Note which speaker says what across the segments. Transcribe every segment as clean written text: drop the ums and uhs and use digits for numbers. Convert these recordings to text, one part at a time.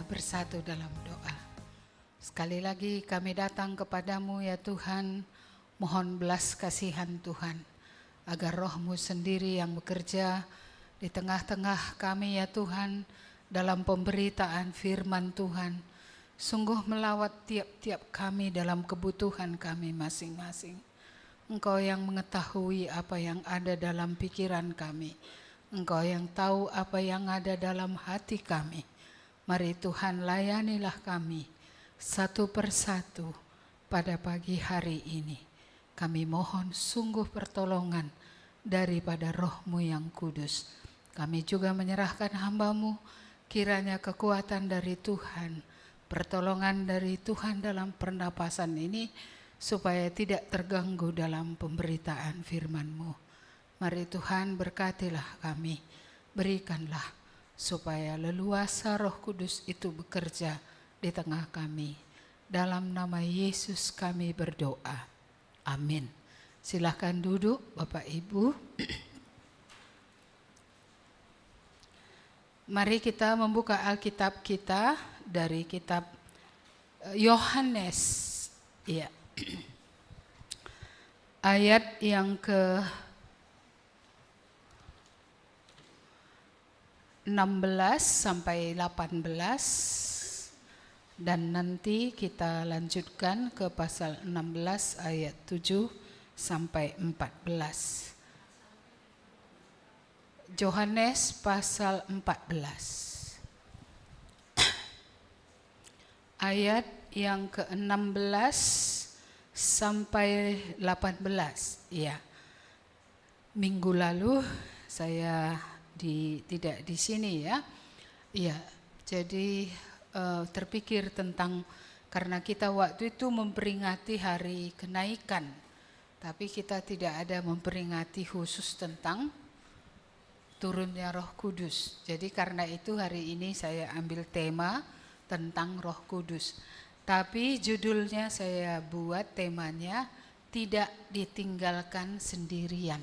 Speaker 1: bersatu dalam doa. Sekali lagi kami datang kepadamu ya Tuhan, mohon belas kasihan Tuhan, agar Roh-Mu sendiri yang bekerja di tengah-tengah kami ya Tuhan, dalam pemberitaan firman Tuhan, sungguh melawat tiap-tiap kami dalam kebutuhan kami masing-masing. Engkau yang mengetahui apa yang ada dalam pikiran kami, Engkau yang tahu apa yang ada dalam hati kami. Mari Tuhan layanilah kami satu persatu pada pagi hari ini. Kami mohon sungguh pertolongan daripada Roh-Mu yang kudus. Kami juga menyerahkan hamba-Mu, kiranya kekuatan dari Tuhan, pertolongan dari Tuhan dalam pernapasan ini, supaya tidak terganggu dalam pemberitaan firman-Mu. Mari Tuhan berkatilah kami, berikanlah supaya leluasa Roh Kudus itu bekerja di tengah kami. Dalam nama Yesus kami berdoa. Amin. Silakan duduk Bapak Ibu. Mari kita membuka Alkitab kita dari kitab Yohanes. Ya. Ayat yang ke 16 sampai 18 dan nanti kita lanjutkan ke pasal 16 ayat 7 sampai 14. Yohanes pasal 14 ayat yang ke-16 sampai 18. Ya. Minggu lalu saya tidak di sini ya. Iya, jadi terpikir tentang, karena kita waktu itu memperingati hari kenaikan, tapi kita tidak ada memperingati khusus tentang turunnya Roh Kudus. Jadi karena itu hari ini saya ambil tema tentang Roh Kudus. Tapi judulnya saya buat temanya tidak ditinggalkan sendirian.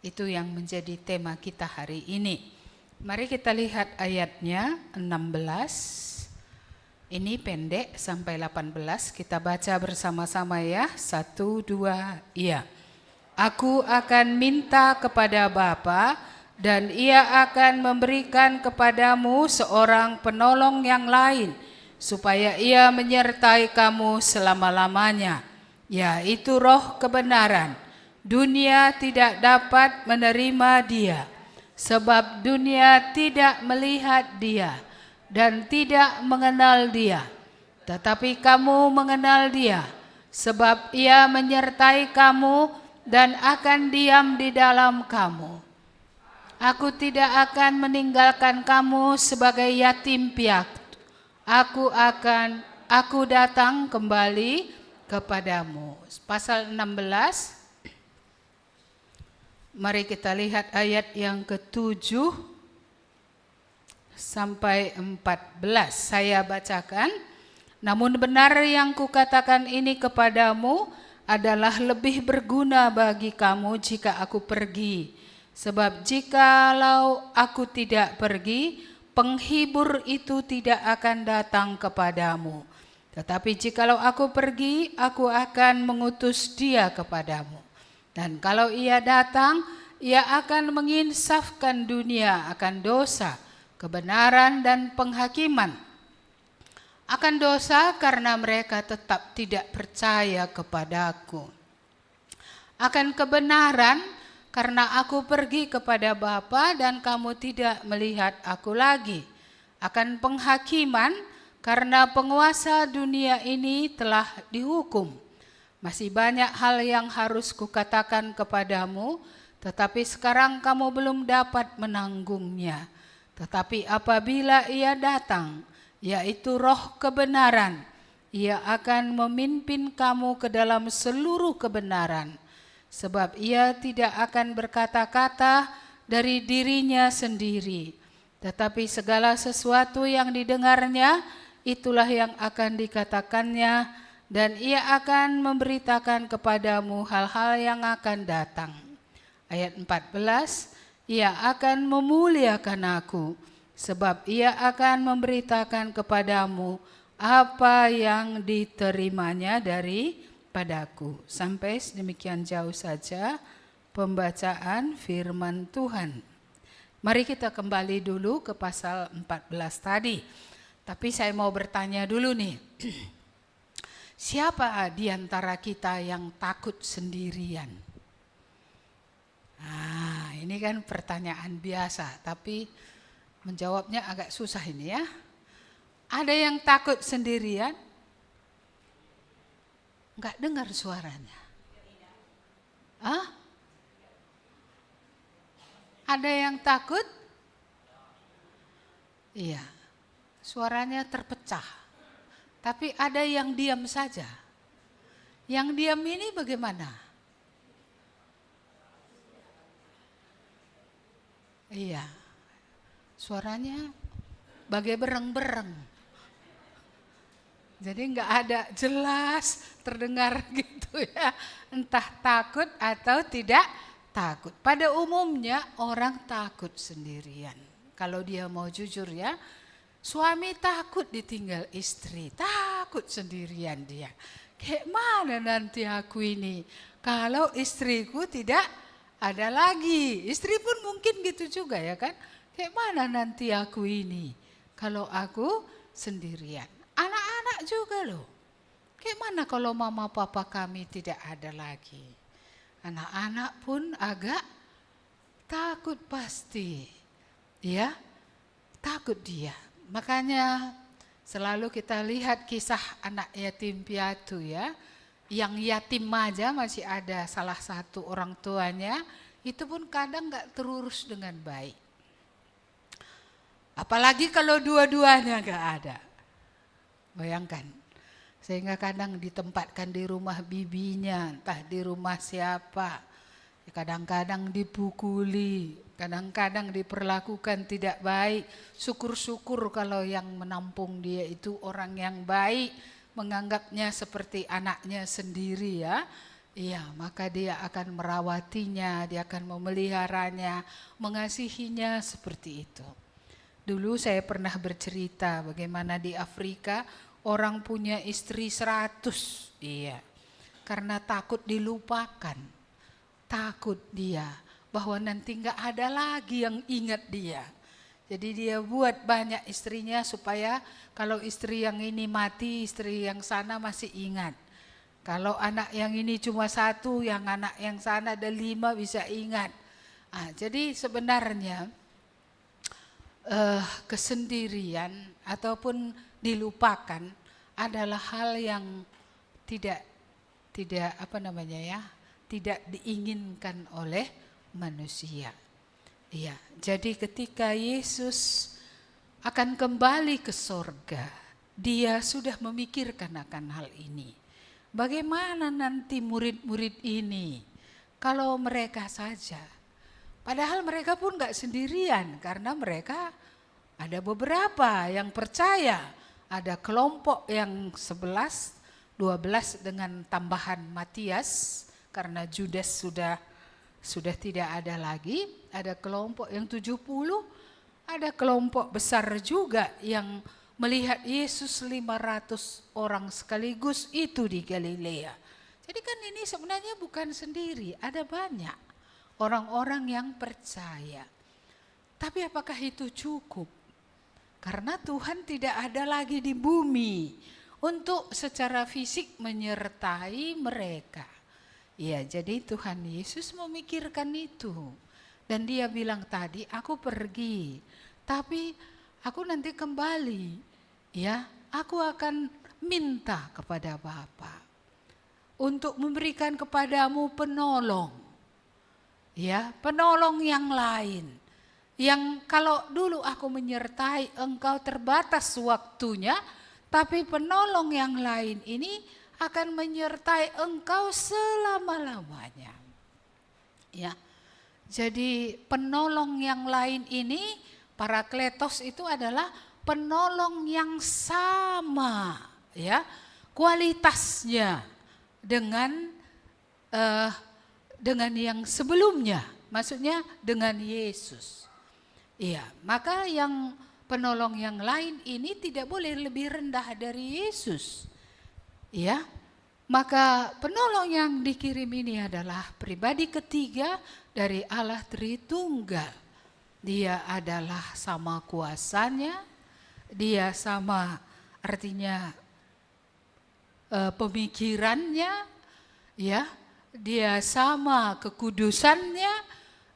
Speaker 1: Itu yang menjadi tema kita hari ini. Mari kita lihat ayatnya 16. Ini pendek sampai 18. Kita baca bersama-sama ya. 1, 2, iya. Aku akan minta kepada Bapa dan Ia akan memberikan kepadamu seorang penolong yang lain, supaya Ia menyertai kamu selama-lamanya, yaitu Roh kebenaran. Dunia tidak dapat menerima Dia, sebab dunia tidak melihat Dia dan tidak mengenal Dia. Tetapi kamu mengenal Dia, sebab Ia menyertai kamu dan akan diam di dalam kamu. Aku tidak akan meninggalkan kamu sebagai yatim piatu. Aku datang kembali kepadamu. Pasal 16. Mari kita lihat ayat yang ke-7 sampai 14. Saya bacakan. Namun benar yang kukatakan ini kepadamu adalah lebih berguna bagi kamu jika aku pergi. Sebab jikalau aku tidak pergi, penghibur itu tidak akan datang kepadamu. Tetapi jikalau aku pergi, aku akan mengutus Dia kepadamu. Dan kalau Ia datang, Ia akan menginsafkan dunia akan dosa, kebenaran dan penghakiman. Akan dosa karena mereka tetap tidak percaya kepadaku. Akan kebenaran karena aku pergi kepada Bapa dan kamu tidak melihat aku lagi. Akan penghakiman karena penguasa dunia ini telah dihukum. Masih banyak hal yang harus kukatakan kepadamu, tetapi sekarang kamu belum dapat menanggungnya. Tetapi apabila Ia datang, yaitu Roh kebenaran, Ia akan memimpin kamu ke dalam seluruh kebenaran. Sebab Ia tidak akan berkata-kata dari dirinya sendiri, tetapi segala sesuatu yang didengarnya, itulah yang akan dikatakannya, dan Ia akan memberitakan kepadamu hal-hal yang akan datang. Ayat 14, Ia akan memuliakan aku, sebab ia akan memberitakan kepadamu apa yang diterimanya daripadaku. Sampai sedemikian jauh saja pembacaan firman Tuhan. Mari kita kembali dulu ke pasal 14 tadi. Tapi saya mau bertanya dulu nih. Siapa di antara kita yang takut sendirian? Nah, ini kan pertanyaan biasa, tapi menjawabnya agak susah ini ya. Ada yang takut sendirian? Enggak dengar suaranya. Hah? Ada yang takut? Iya, suaranya terpecah. Tapi ada yang diam saja. Yang diam ini bagaimana? Iya, suaranya bagai bereng-bereng. Jadi enggak ada jelas terdengar gitu ya. Entah takut atau tidak takut. Pada umumnya orang takut sendirian. Kalau dia mau jujur ya, suami takut ditinggal istri, takut sendirian dia. Kayak mana nanti aku ini kalau istriku tidak ada lagi. Istri pun mungkin gitu juga ya kan. Kayak mana nanti aku ini kalau aku sendirian. Anak-anak juga loh. Kayak mana kalau mama papa kami tidak ada lagi. Anak-anak pun agak takut pasti. Ya, takut dia. Makanya selalu kita lihat kisah anak yatim piatu ya. Yang yatim aja masih ada salah satu orang tuanya, itu pun kadang gak terurus dengan baik. Apalagi kalau dua-duanya gak ada. Bayangkan, sehingga kadang ditempatkan di rumah bibinya, entah di rumah siapa. Kadang-kadang dipukuli, kadang-kadang diperlakukan tidak baik. Syukur-syukur kalau yang menampung dia itu orang yang baik, menganggapnya seperti anaknya sendiri ya. Iya, maka dia akan merawatinya, dia akan memeliharanya, mengasihinya seperti itu. Dulu saya pernah bercerita bagaimana di Afrika orang punya istri 100. Iya, karena takut dilupakan. Takut dia bahwa nanti enggak ada lagi yang ingat dia. Jadi dia buat banyak istrinya supaya kalau istri yang ini mati, istri yang sana masih ingat. Kalau anak yang ini cuma 1, yang anak yang sana ada 5 bisa ingat. Jadi sebenarnya kesendirian ataupun dilupakan adalah hal yang tidak tidak diinginkan oleh manusia. Iya, jadi ketika Yesus akan kembali ke sorga, dia sudah memikirkan akan hal ini. Bagaimana nanti murid-murid ini kalau mereka saja, padahal mereka pun gak sendirian karena mereka ada beberapa yang percaya. Ada kelompok yang 11, 12 dengan tambahan Matias, karena Judas sudah tidak ada lagi. Ada kelompok yang 70, ada kelompok besar juga yang melihat Yesus 500 orang sekaligus itu di Galilea. Jadi kan ini sebenarnya bukan sendiri, ada banyak orang-orang yang percaya. Tapi apakah itu cukup? Karena Tuhan tidak ada lagi di bumi untuk secara fisik menyertai mereka. Ya, jadi Tuhan Yesus memikirkan itu. Dan dia bilang tadi, aku pergi, tapi aku nanti kembali. Ya, aku akan minta kepada Bapa untuk memberikan kepadamu penolong. Ya, penolong yang lain. Yang kalau dulu aku menyertai engkau terbatas waktunya, tapi penolong yang lain ini akan menyertai engkau selama-lamanya. Ya. Jadi penolong yang lain ini, Parakletos itu adalah penolong yang sama ya kualitasnya dengan yang sebelumnya, maksudnya dengan Yesus. Iya, maka yang penolong yang lain ini tidak boleh lebih rendah dari Yesus. Ya, maka penolong yang dikirim ini adalah pribadi ketiga dari Allah Tritunggal. Dia adalah sama kuasanya, dia sama artinya pemikirannya, ya, dia sama kekudusannya,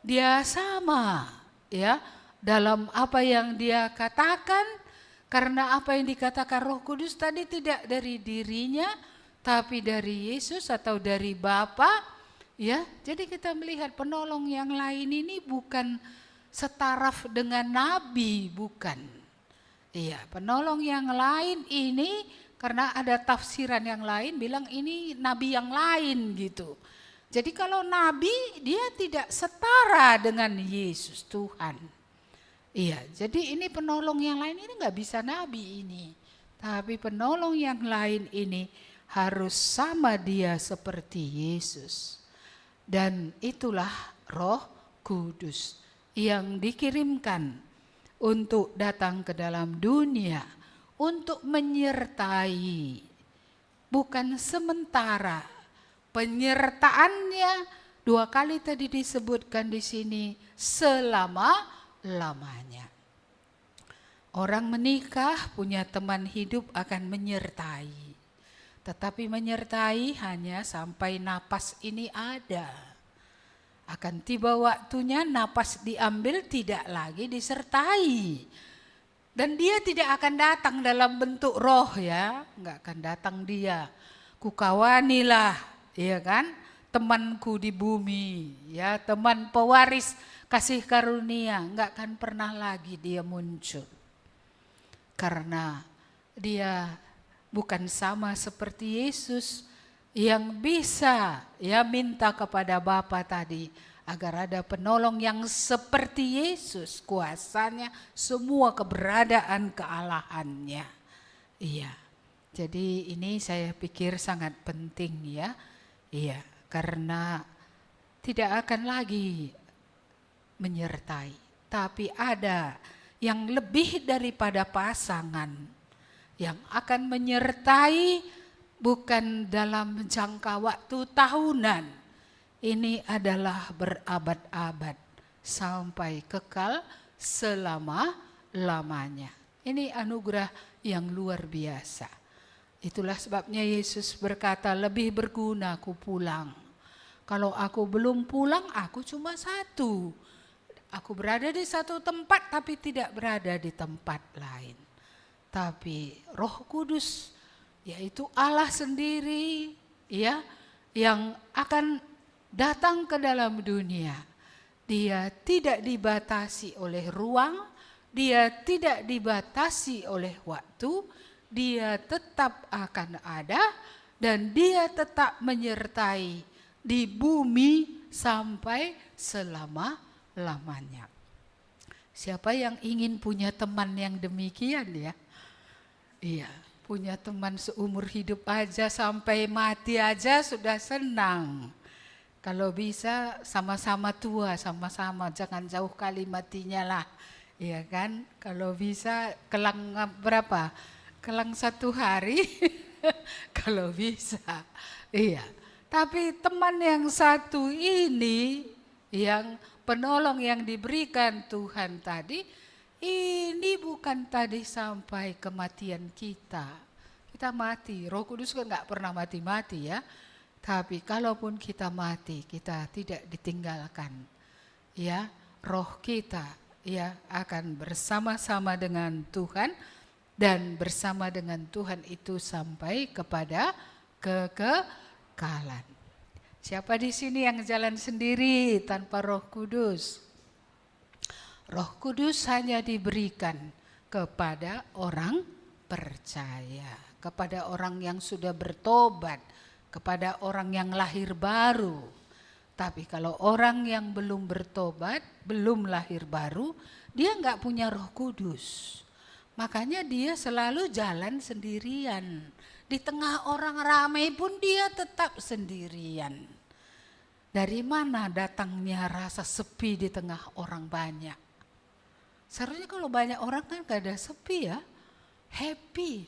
Speaker 1: dia sama, ya, dalam apa yang dia katakan, karena apa yang dikatakan Roh Kudus tadi tidak dari dirinya, tapi dari Yesus atau dari Bapa, ya. Jadi kita melihat penolong yang lain ini bukan setaraf dengan nabi, bukan. Iya, penolong yang lain ini karena ada tafsiran yang lain bilang ini nabi yang lain gitu. Jadi kalau nabi dia tidak setara dengan Yesus Tuhan. Iya, jadi ini penolong yang lain ini nggak bisa nabi ini. Tapi penolong yang lain ini harus sama dia seperti Yesus. Dan itulah Roh Kudus yang dikirimkan untuk datang ke dalam dunia, untuk menyertai, bukan sementara. Penyertaannya 2 kali tadi disebutkan di sini, selama-lamanya. Orang menikah punya teman hidup akan menyertai, tetapi menyertai hanya sampai napas ini ada. Akan tiba waktunya napas diambil tidak lagi disertai. Dan dia tidak akan datang dalam bentuk roh, ya, nggak akan datang dia. Kukawanilah, ya kan, temanku di bumi, ya, teman pewaris kasih karunia, nggak akan pernah lagi dia muncul. Karena dia bukan sama seperti Yesus yang bisa, ya, minta kepada Bapa tadi agar ada penolong yang seperti Yesus, kuasanya, semua keberadaan kealahannya. Iya, jadi ini saya pikir sangat penting, ya. Iya, karena tidak akan lagi menyertai, tapi ada yang lebih daripada pasangan yang akan menyertai, bukan dalam jangka waktu tahunan. Ini adalah berabad-abad sampai kekal selama-lamanya. Ini anugerah yang luar biasa. Itulah sebabnya Yesus berkata, lebih berguna aku pulang. Kalau aku belum pulang, aku cuma satu. Aku berada di satu tempat tapi tidak berada di tempat lain. Tapi Roh Kudus, yaitu Allah sendiri, ya, yang akan datang ke dalam dunia. Dia tidak dibatasi oleh ruang, dia tidak dibatasi oleh waktu, dia tetap akan ada dan dia tetap menyertai di bumi sampai selama-lamanya. Siapa yang ingin punya teman yang demikian, ya? Iya, punya teman seumur hidup aja sampai mati aja sudah senang. Kalau bisa sama-sama tua, sama-sama, jangan jauh kali matinya lah, ya kan? Kalau bisa kelang berapa? Kelang 1 hari, kalau bisa, iya. Tapi teman yang satu ini, yang penolong yang diberikan Tuhan tadi, ini bukan tadi sampai kematian kita. Kita mati, Roh Kudus kan nggak pernah mati-mati, ya. Tapi kalaupun kita mati, kita tidak ditinggalkan. Ya, roh kita, ya, akan bersama-sama dengan Tuhan dan bersama dengan Tuhan itu sampai kepada kekekalan. Siapa di sini yang jalan sendiri tanpa Roh Kudus? Roh Kudus hanya diberikan kepada orang percaya, kepada orang yang sudah bertobat, kepada orang yang lahir baru. Tapi kalau orang yang belum bertobat, belum lahir baru, dia nggak punya Roh Kudus. Makanya dia selalu jalan sendirian. Di tengah orang ramai pun dia tetap sendirian. Dari mana datangnya rasa sepi di tengah orang banyak? Seharusnya kalau banyak orang kan gak ada sepi ya, happy.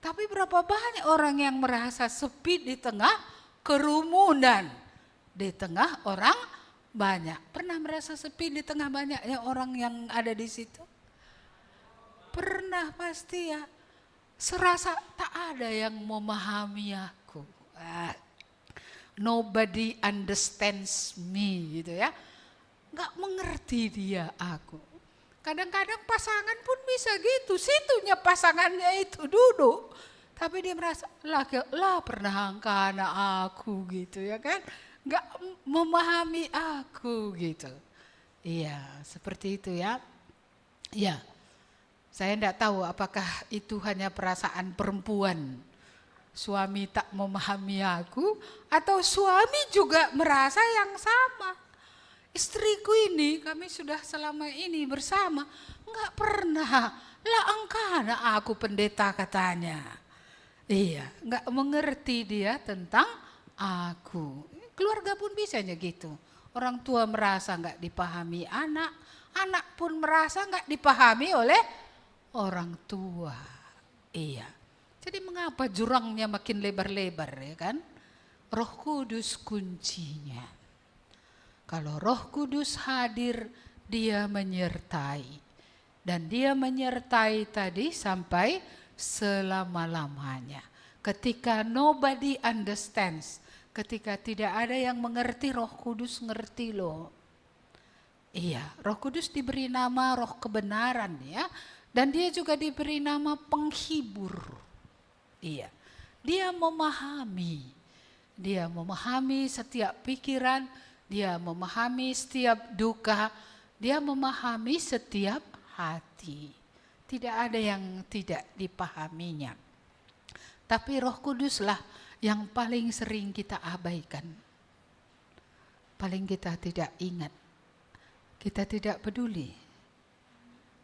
Speaker 1: Tapi berapa banyak orang yang merasa sepi di tengah kerumunan, di tengah orang banyak. Pernah merasa sepi di tengah banyaknya orang yang ada di situ? Pernah pasti ya. Serasa tak ada yang memahami aku. Nobody understands me gitu ya. Gak mengerti dia aku. Kadang-kadang pasangan pun bisa gitu. Situnya pasangannya itu duduk. Tapi dia merasa, lah pernah angka anak aku gitu ya kan. Gak memahami aku gitu. Iya seperti itu ya. Iya. Saya tidak tahu apakah itu hanya perasaan perempuan. Suami tak memahami aku atau suami juga merasa yang sama. Istriku ini kami sudah selama ini bersama enggak pernah lah angkana aku pendeta katanya. Iya, enggak mengerti dia tentang aku. Keluarga pun bisanya gitu. Orang tua merasa enggak dipahami anak, anak pun merasa enggak dipahami oleh orang tua. Iya. Jadi mengapa jurangnya makin lebar-lebar ya kan? Roh Kudus kuncinya. Kalau Roh Kudus hadir, dia menyertai. Dan dia menyertai tadi sampai selama-lamanya. Ketika nobody understands, ketika tidak ada yang mengerti, Roh Kudus ngerti loh. Iya, Roh Kudus diberi nama Roh kebenaran ya. Dan dia juga diberi nama penghibur. Iya, dia memahami. Dia memahami setiap pikiran, dia memahami setiap duka, dia memahami setiap hati. Tidak ada yang tidak dipahaminya. Tapi Roh Kuduslah yang paling sering kita abaikan. Paling kita tidak ingat. Kita tidak peduli.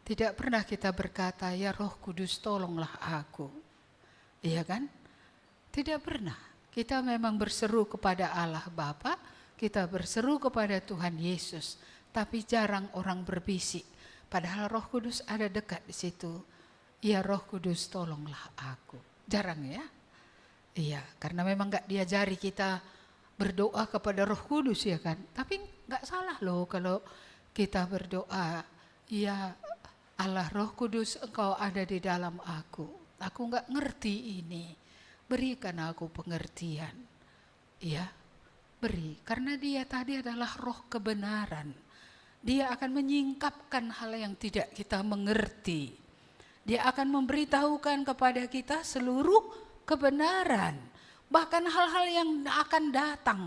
Speaker 1: Tidak pernah kita berkata, ya Roh Kudus tolonglah aku. Iya kan? Tidak pernah. Kita memang berseru kepada Allah Bapa, kita berseru kepada Tuhan Yesus, tapi jarang orang berbisik. Padahal Roh Kudus ada dekat di situ. Ya Roh Kudus tolonglah aku. Jarang ya? Iya, karena memang gak diajari kita berdoa kepada Roh Kudus ya kan. Tapi gak salah loh kalau kita berdoa, ya Allah Roh Kudus engkau ada di dalam aku. Aku gak ngerti ini. Berikan aku pengertian. Ya, beri. Karena dia tadi adalah roh kebenaran. Dia akan menyingkapkan hal yang tidak kita mengerti. Dia akan memberitahukan kepada kita seluruh kebenaran. Bahkan hal-hal yang akan datang.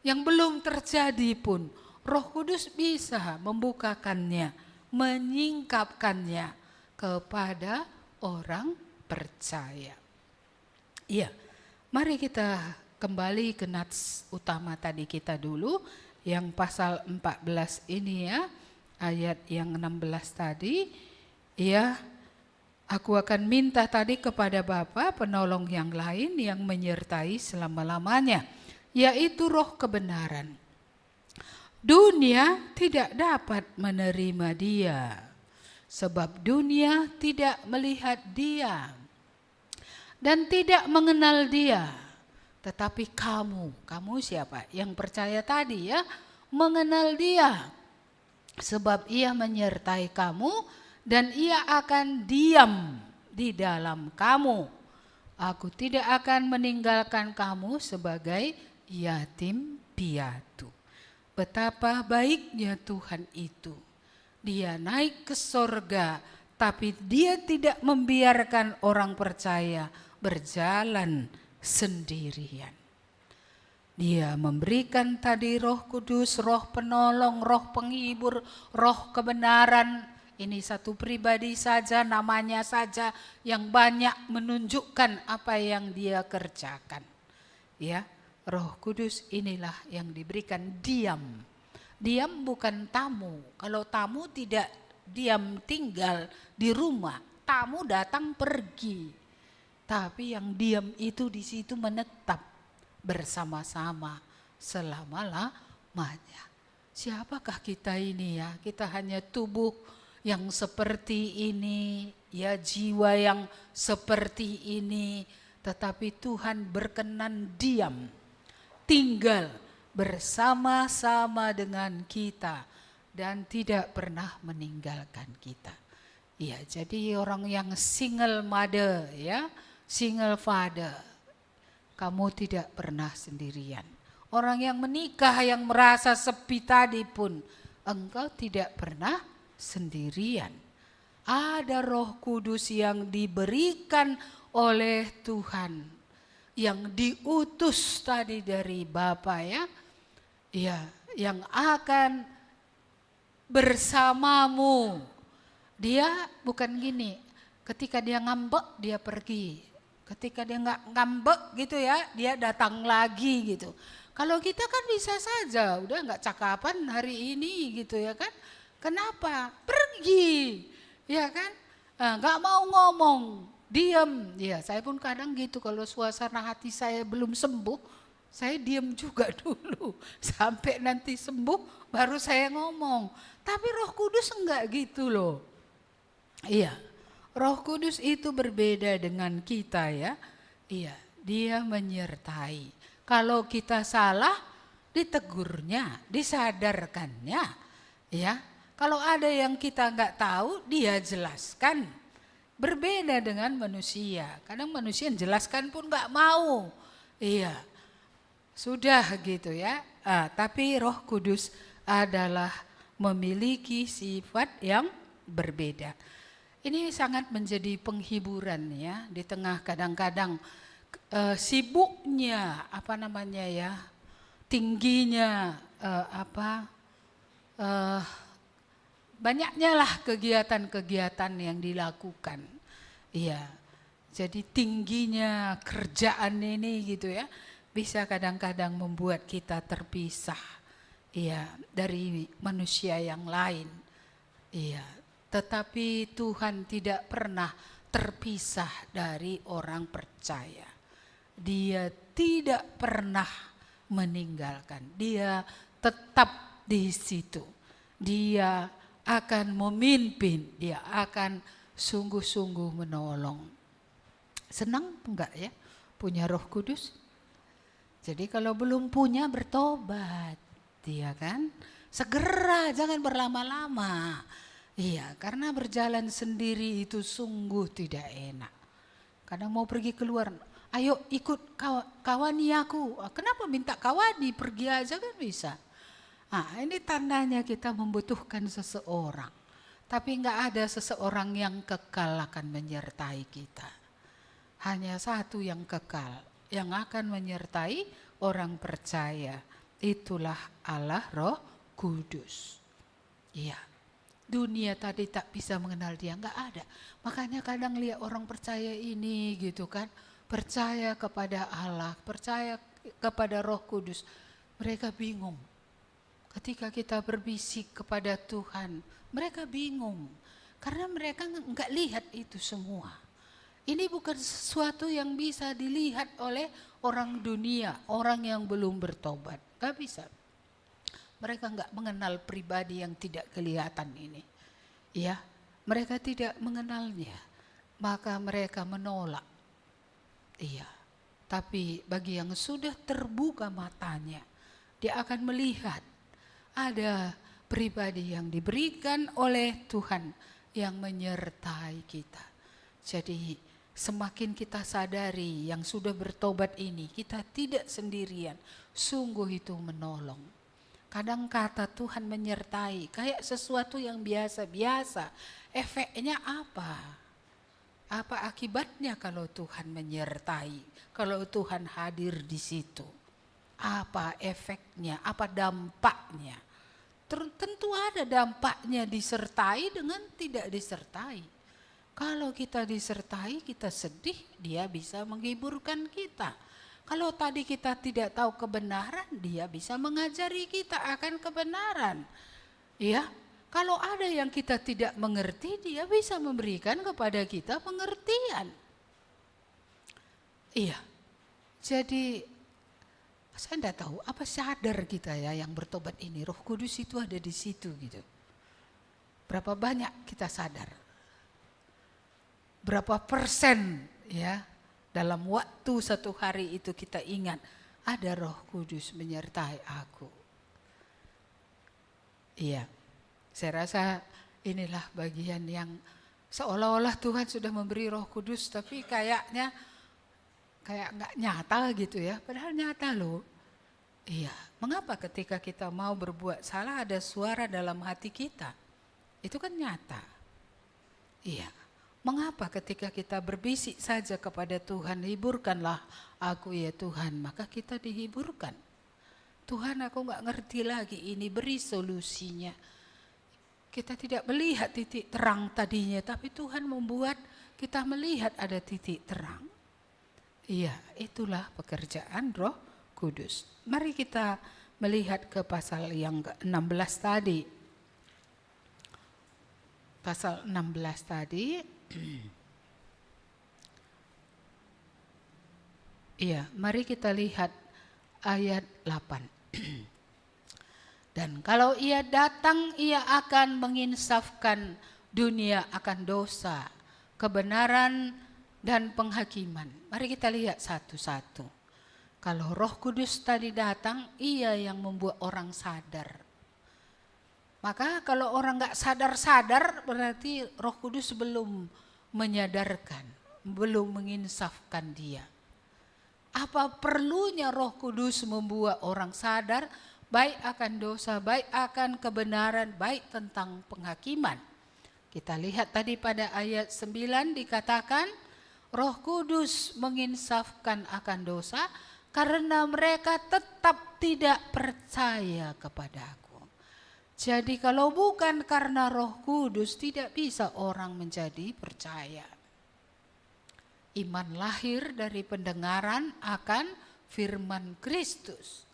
Speaker 1: Yang belum terjadi pun. Roh Kudus bisa membukakannya. Menyingkapkannya kepada orang percaya. Iya, mari kita kembali ke nats utama tadi kita dulu. Yang pasal 14 ini ya, ayat yang 16 tadi. Ya, aku akan minta tadi kepada Bapa penolong yang lain yang menyertai selama-lamanya. Yaitu roh kebenaran. Dunia tidak dapat menerima dia. Sebab dunia tidak melihat dia. Dan tidak mengenal dia. Tetapi kamu siapa? Yang percaya tadi ya, mengenal dia. Sebab ia menyertai kamu dan ia akan diam di dalam kamu. Aku tidak akan meninggalkan kamu sebagai yatim piatu. Betapa baiknya Tuhan itu. Dia naik ke sorga, tapi dia tidak membiarkan orang percaya berjalan sendirian. Dia memberikan tadi Roh Kudus, roh penolong, roh penghibur, roh kebenaran. Ini satu pribadi saja, namanya saja yang banyak menunjukkan apa yang dia kerjakan. Ya, Roh Kudus inilah yang diberikan diam. Diam bukan tamu. Kalau tamu tidak diam tinggal di rumah, tamu datang pergi. Tapi yang diam itu di situ menetap bersama-sama selama-lamanya. Siapakah kita ini ya? Kita hanya tubuh yang seperti ini, ya jiwa yang seperti ini, tetapi Tuhan berkenan diam, tinggal bersama-sama dengan kita dan tidak pernah meninggalkan kita. Ya, jadi orang yang single mother, ya, single father, kamu tidak pernah sendirian. Orang yang menikah yang merasa sepi tadi pun, engkau tidak pernah sendirian. Ada Roh Kudus yang diberikan oleh Tuhan, yang diutus tadi dari Bapa, ya, ya, yang akan bersamamu. Dia bukan gini, ketika dia ngambek dia pergi, ketika dia nggak ngambek gitu ya, dia datang lagi gitu. Kalau kita kan bisa saja, udah nggak cakapan hari ini gitu ya kan, kenapa? Pergi, ya kan, nggak mau ngomong, diam. Ya saya pun kadang gitu, kalau suasana hati saya belum sembuh, saya diam juga dulu, sampai nanti sembuh baru saya ngomong. Tapi Roh Kudus enggak gitu loh. Iya, Roh Kudus itu berbeda dengan kita ya. Iya, dia menyertai. Kalau kita salah, ditegurnya, disadarkannya. Ya, kalau ada yang kita nggak tahu, dia jelaskan. Berbeda dengan manusia. Kadang manusia jelaskan pun nggak mau. Iya, sudah gitu ya. Tapi Roh Kudus adalah memiliki sifat yang berbeda. Ini sangat menjadi penghiburan ya di tengah kadang-kadang sibuknya tingginya banyaknya lah kegiatan-kegiatan yang dilakukan. Iya. Jadi tingginya kerjaan ini gitu ya bisa kadang-kadang membuat kita terpisah dari manusia yang lain. Iya. Tetapi Tuhan tidak pernah terpisah dari orang percaya. Dia tidak pernah meninggalkan. Dia tetap di situ. Dia akan memimpin. Dia akan sungguh-sungguh menolong. Senang enggak ya punya Roh Kudus? Jadi kalau belum punya bertobat. Iya kan? Segera, jangan berlama-lama. Iya, karena berjalan sendiri itu sungguh tidak enak. Kadang mau pergi keluar, ayo ikut kawani aku. Kenapa minta kawani, pergi aja kan bisa. Ini tandanya kita membutuhkan seseorang. Tapi enggak ada seseorang yang kekal akan menyertai kita. Hanya satu yang kekal, yang akan menyertai orang percaya. Itulah Allah Roh Kudus. Iya. Dunia tadi tak bisa mengenal dia, enggak ada. Makanya kadang lihat orang percaya ini gitu kan, percaya kepada Allah, percaya kepada Roh Kudus. Mereka bingung. Ketika kita berbisik kepada Tuhan, mereka bingung. Karena mereka enggak lihat itu semua. Ini bukan sesuatu yang bisa dilihat oleh orang dunia, orang yang belum bertobat. Enggak bisa. Mereka enggak mengenal pribadi yang tidak kelihatan ini. Ya, mereka tidak mengenalnya. Maka mereka menolak. Iya. Tapi bagi yang sudah terbuka matanya, dia akan melihat ada pribadi yang diberikan oleh Tuhan yang menyertai kita. Jadi semakin kita sadari yang sudah bertobat ini, kita tidak sendirian. Sungguh itu menolong. Kadang kata Tuhan menyertai, kayak sesuatu yang biasa-biasa. Efeknya apa? Apa akibatnya kalau Tuhan menyertai? Kalau Tuhan hadir di situ? Apa efeknya? Apa dampaknya? Tentu ada dampaknya disertai dengan tidak disertai. Kalau kita disertai, kita sedih, dia bisa menghiburkan kita. Kalau tadi kita tidak tahu kebenaran, dia bisa mengajari kita akan kebenaran. Ya, kalau ada yang kita tidak mengerti, dia bisa memberikan kepada kita pengertian. Iya. Jadi saya tidak tahu apa sadar kita ya yang bertobat ini, Roh Kudus itu ada di situ gitu. Berapa banyak kita sadar? Berapa persen ya dalam waktu satu hari itu kita ingat ada Roh Kudus menyertai aku. Iya, saya rasa inilah bagian yang seolah-olah Tuhan sudah memberi Roh Kudus tapi kayak nggak nyata gitu ya, padahal nyata loh. Iya, mengapa ketika kita mau berbuat salah ada suara dalam hati kita? Itu kan nyata. Iya, mengapa ketika kita berbisik saja kepada Tuhan, hiburkanlah aku ya Tuhan, maka kita dihiburkan. Tuhan, aku nggak ngerti lagi ini, beri solusinya. Kita tidak melihat titik terang tadinya, tapi Tuhan membuat kita melihat ada titik terang. Iya, itulah pekerjaan Roh Kudus. Mari kita melihat ke pasal yang ke-16 tadi. Pasal 16 tadi. Iya, mari kita lihat ayat 8. Dan kalau ia datang, ia akan menginsafkan dunia akan dosa, kebenaran, dan penghakiman. Mari kita lihat satu-satu. Kalau Roh Kudus tadi datang, ia yang membuat orang sadar. Maka kalau orang gak sadar-sadar, berarti Roh Kudus belum menyadarkan, belum menginsafkan dia. Apa perlunya Roh Kudus membuat orang sadar, baik akan dosa, baik akan kebenaran, baik tentang penghakiman. Kita lihat tadi pada ayat 9 dikatakan, Roh Kudus menginsafkan akan dosa, karena mereka tetap tidak percaya kepadaku. Jadi kalau bukan karena Roh Kudus tidak bisa orang menjadi percaya. Iman lahir dari pendengaran akan firman Kristus.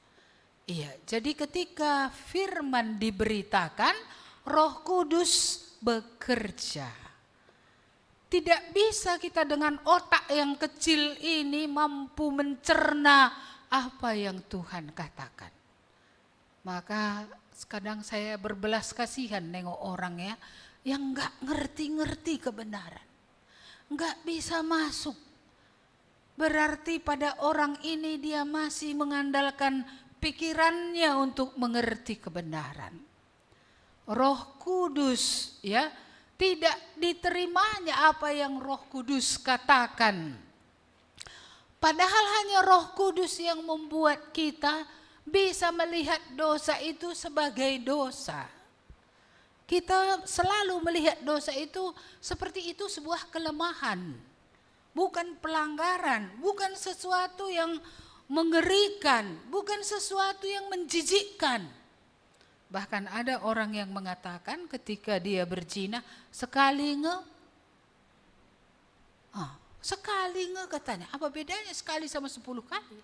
Speaker 1: Iya, jadi ketika firman diberitakan, Roh Kudus bekerja. Tidak bisa kita dengan otak yang kecil ini mampu mencerna apa yang Tuhan katakan. Maka kadang saya berbelas kasihan nengok orang ya yang gak ngerti-ngerti kebenaran. Gak bisa masuk. Berarti pada orang ini dia masih mengandalkan pikirannya untuk mengerti kebenaran. Roh Kudus ya, tidak diterimanya apa yang Roh Kudus katakan. Padahal hanya Roh Kudus yang membuat kita bisa melihat dosa itu sebagai dosa. Kita selalu melihat dosa itu seperti itu sebuah kelemahan. Bukan pelanggaran, bukan sesuatu yang mengerikan, bukan sesuatu yang menjijikkan. Bahkan ada orang yang mengatakan ketika dia berzina, sekali katanya. Apa bedanya sekali sama 10 kali?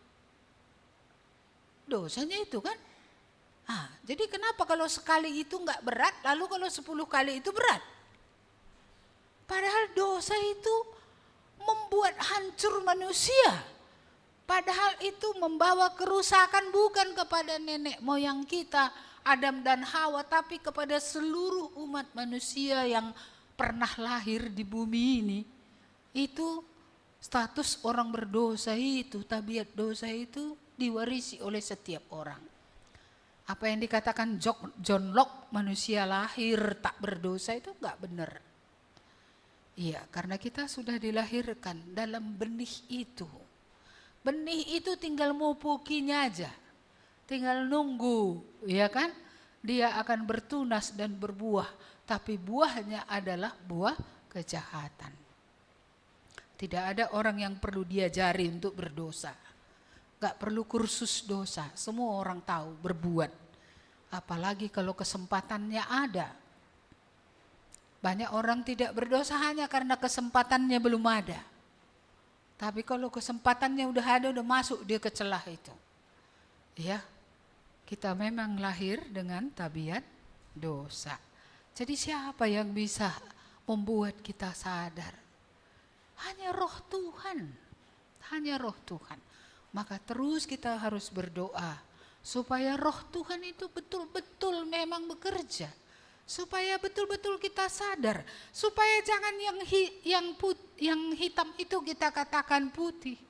Speaker 1: Dosanya itu kan. Jadi kenapa kalau sekali itu enggak berat, lalu kalau 10 kali itu berat? Padahal dosa itu membuat hancur manusia. Padahal itu membawa kerusakan bukan kepada nenek moyang kita, Adam dan Hawa, tapi kepada seluruh umat manusia yang pernah lahir di bumi ini. Itu status orang berdosa itu, tabiat dosa itu diwarisi oleh setiap orang. Apa yang dikatakan John Locke, manusia lahir tak berdosa, itu enggak benar. Iya, karena kita sudah dilahirkan dalam benih itu. Benih itu tinggal mupukinya aja. Tinggal nunggu, ya kan? Dia akan bertunas dan berbuah, tapi buahnya adalah buah kejahatan. Tidak ada orang yang perlu diajari untuk berdosa. Gak perlu kursus dosa, semua orang tahu berbuat. Apalagi kalau kesempatannya ada. Banyak orang tidak berdosa hanya karena kesempatannya belum ada. Tapi kalau kesempatannya udah ada, udah masuk dia ke celah itu. Ya, kita memang lahir dengan tabiat dosa. Jadi siapa yang bisa membuat kita sadar? Hanya Roh Tuhan. Hanya Roh Tuhan. Maka terus kita harus berdoa supaya Roh Tuhan itu betul-betul memang bekerja supaya betul-betul kita sadar, supaya jangan yang hitam itu kita katakan putih.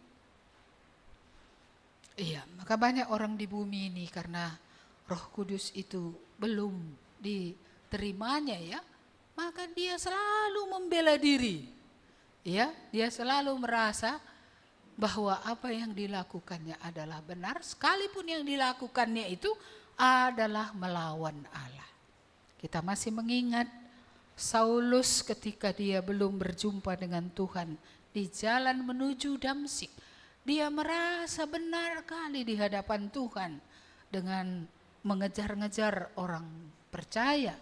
Speaker 1: Iya, maka banyak orang di bumi ini karena Roh Kudus itu belum diterimanya ya, maka dia selalu membela diri. Ya, dia selalu merasa bahwa apa yang dilakukannya adalah benar, sekalipun yang dilakukannya itu adalah melawan Allah. Kita masih mengingat Saulus ketika dia belum berjumpa dengan Tuhan di jalan menuju Damsyik. Dia merasa benar kali di hadapan Tuhan dengan mengejar-ngejar orang percaya,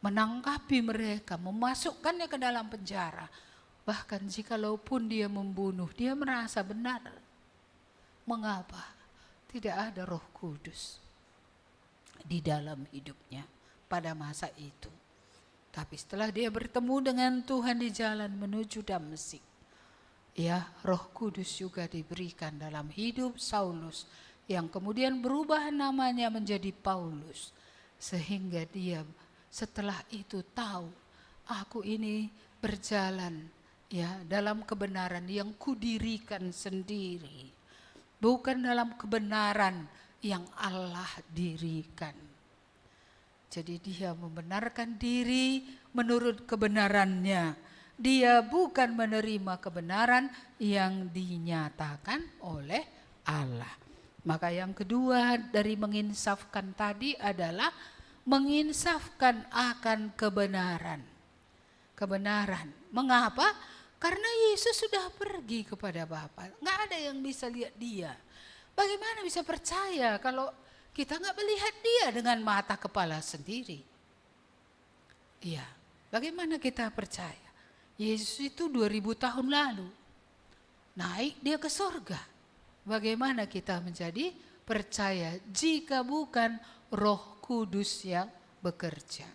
Speaker 1: menangkapi mereka, memasukkannya ke dalam penjara. Bahkan jikalaupun dia membunuh, dia merasa benar. Mengapa? Tidak ada Roh Kudus di dalam hidupnya pada masa itu. Tapi setelah dia bertemu dengan Tuhan di jalan menuju Damsyik, ya, Roh Kudus juga diberikan dalam hidup Saulus, yang kemudian berubah namanya menjadi Paulus. Sehingga dia setelah itu tahu, aku ini berjalan ya dalam kebenaran yang kudirikan sendiri, bukan dalam kebenaran yang Allah dirikan. Jadi dia membenarkan diri menurut kebenarannya. Dia bukan menerima kebenaran yang dinyatakan oleh Allah. Maka yang kedua dari menginsafkan tadi adalah menginsafkan akan kebenaran. Kebenaran. Mengapa? Karena Yesus sudah pergi kepada Bapa. Nggak ada yang bisa lihat dia. Bagaimana bisa percaya kalau kita nggak melihat dia dengan mata kepala sendiri? Iya, bagaimana kita percaya? Yesus itu 2000 tahun lalu naik dia ke sorga. Bagaimana kita menjadi percaya jika bukan Roh Kudus yang bekerja?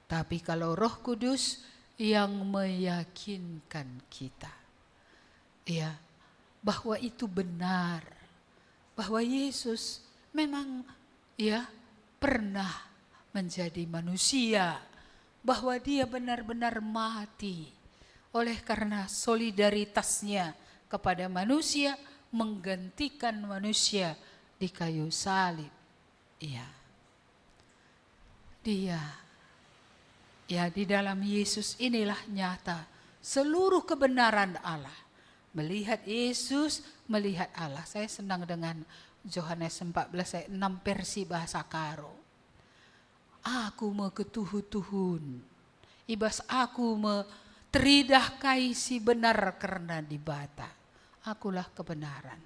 Speaker 1: Tapi kalau Roh Kudus yang meyakinkan kita, ya, bahwa itu benar, bahwa Yesus memang ya pernah menjadi manusia, bahwa dia benar-benar mati oleh karena solidaritasnya kepada manusia, menggantikan manusia di kayu salib. Iya. Dia ya, di dalam Yesus inilah nyata seluruh kebenaran Allah. Melihat Yesus, melihat Allah. Saya senang dengan Yohanes 14 ayat 6 versi bahasa Karo. Aku meketuhu-tuhun, ibas aku teridah kaisi benar karena dibata. Akulah kebenaran.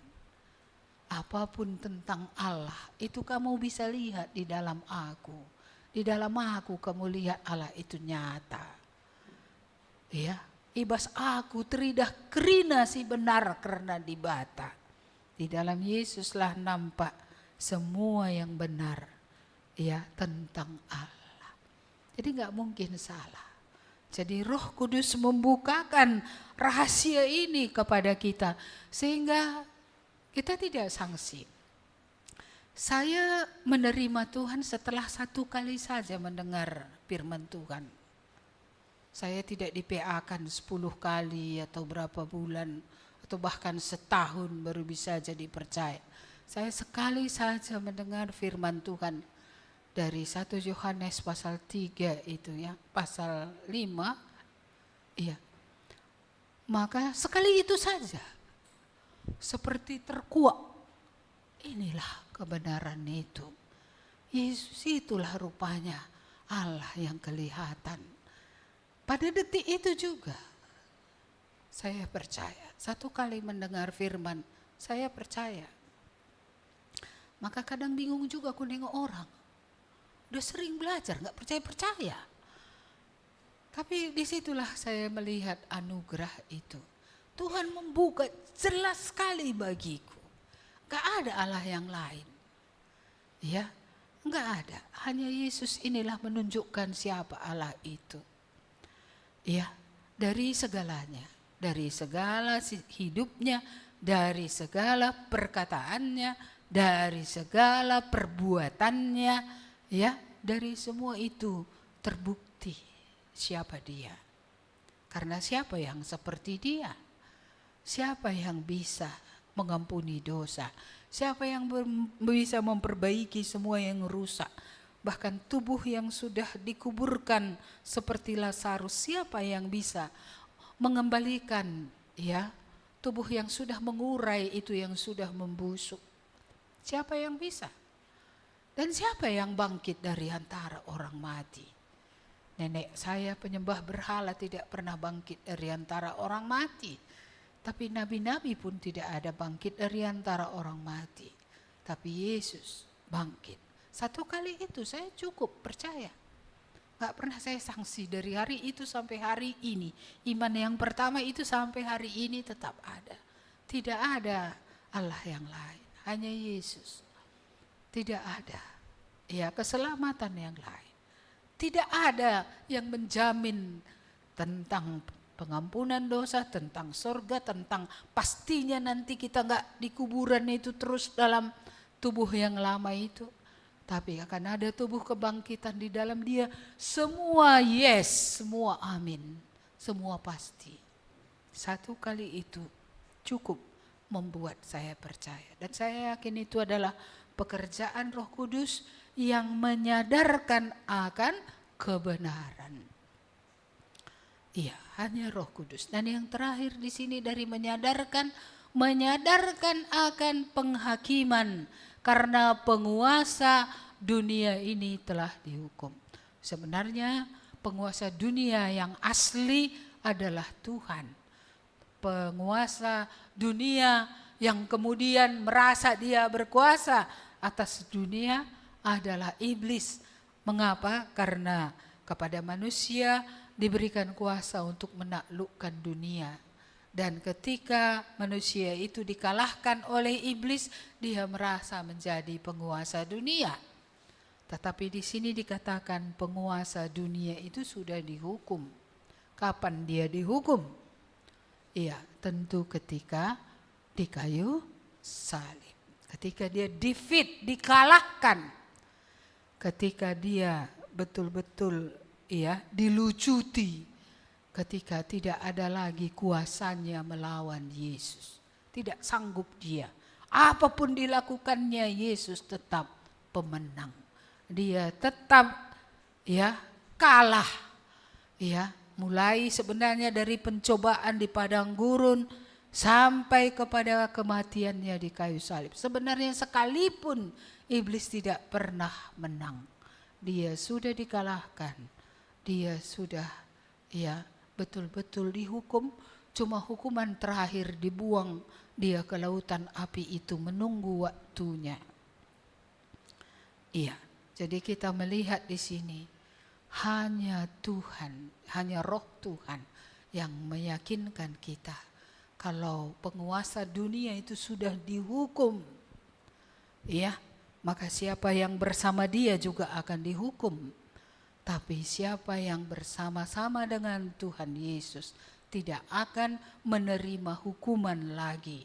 Speaker 1: Apapun tentang Allah itu kamu bisa lihat di dalam aku. Di dalam aku kamu lihat Allah itu nyata. Ya, ibas aku teridah kerina si benar karena dibata. Di dalam Yesuslah nampak semua yang benar ya tentang Allah. Jadi nggak mungkin salah. Jadi Roh Kudus membukakan rahasia ini kepada kita sehingga kita tidak sangsi. Saya menerima Tuhan setelah 1 kali saja mendengar firman Tuhan. Saya tidak di-PA-kan 10 kali atau berapa bulan atau bahkan setahun baru bisa jadi percaya. Saya sekali saja mendengar firman Tuhan dari 1 Yohanes pasal 3 itu ya, pasal 5. Iya. Maka sekali itu saja. Seperti terkuak. Inilah kebenaran itu. Yesus itulah rupanya Allah yang kelihatan. Pada detik itu juga saya percaya. 1 kali mendengar firman, saya percaya. Maka kadang bingung juga aku nengok orang. Udah sering belajar, gak percaya-percaya. Tapi disitulah saya melihat anugerah itu. Tuhan membuka jelas sekali bagiku. Gak ada Allah yang lain. Ya, gak ada. Hanya Yesus inilah menunjukkan siapa Allah itu. Ya, dari segalanya. Dari segala hidupnya, dari segala perkataannya, dari segala perbuatannya. Ya, dari semua itu terbukti siapa dia. Karena siapa yang seperti dia? Siapa yang bisa mengampuni dosa? Siapa yang bisa memperbaiki semua yang rusak? Bahkan tubuh yang sudah dikuburkan seperti Lazarus, siapa yang bisa mengembalikan ya tubuh yang sudah mengurai itu, yang sudah membusuk? Siapa yang bisa? Dan siapa yang bangkit dari antara orang mati? Nenek saya penyembah berhala tidak pernah bangkit dari antara orang mati. Tapi nabi-nabi pun tidak ada bangkit dari antara orang mati. Tapi Yesus bangkit. Satu kali itu saya cukup percaya. Gak pernah saya sanksi dari hari itu sampai hari ini. Iman yang pertama itu sampai hari ini tetap ada. Tidak ada Allah yang lain. Hanya Yesus. Tidak ada ya keselamatan yang lain. Tidak ada yang menjamin tentang pengampunan dosa, tentang surga, tentang pastinya nanti kita gak di kuburan itu terus dalam tubuh yang lama itu. Tapi akan ada tubuh kebangkitan di dalam dia. Semua yes, semua amin, semua pasti. Satu kali itu cukup membuat saya percaya. Dan saya yakin itu adalah pekerjaan Roh Kudus yang menyadarkan akan kebenaran. Iya, hanya Roh Kudus. Dan yang terakhir di sini dari menyadarkan akan penghakiman, karena penguasa dunia ini telah dihukum. Sebenarnya penguasa dunia yang asli adalah Tuhan. Penguasa dunia yang kemudian merasa dia berkuasa atas dunia adalah iblis. Mengapa? Karena kepada manusia diberikan kuasa untuk menaklukkan dunia. Dan ketika manusia itu dikalahkan oleh iblis, dia merasa menjadi penguasa dunia. Tetapi di sini dikatakan penguasa dunia itu sudah dihukum. Kapan dia dihukum? Iya, tentu ketika di kayu salib. Ketika dia defeat, dikalahkan. Ketika dia betul-betul dilucuti. Ketika tidak ada lagi kuasanya melawan Yesus. Tidak sanggup dia. Apapun dilakukannya, Yesus tetap pemenang. Dia tetap kalah. Mulai sebenarnya dari pencobaan di padang gurun sampai kepada kematiannya di kayu salib. Sebenarnya sekalipun iblis tidak pernah menang. Dia sudah dikalahkan. Dia sudah betul-betul dihukum. Cuma hukuman terakhir dibuang dia ke lautan api itu menunggu waktunya. Iya, jadi kita melihat di sini hanya Tuhan, hanya Roh Tuhan yang meyakinkan kita kalau penguasa dunia itu sudah dihukum. Ya, maka siapa yang bersama dia juga akan dihukum. Tapi siapa yang bersama-sama dengan Tuhan Yesus tidak akan menerima hukuman lagi.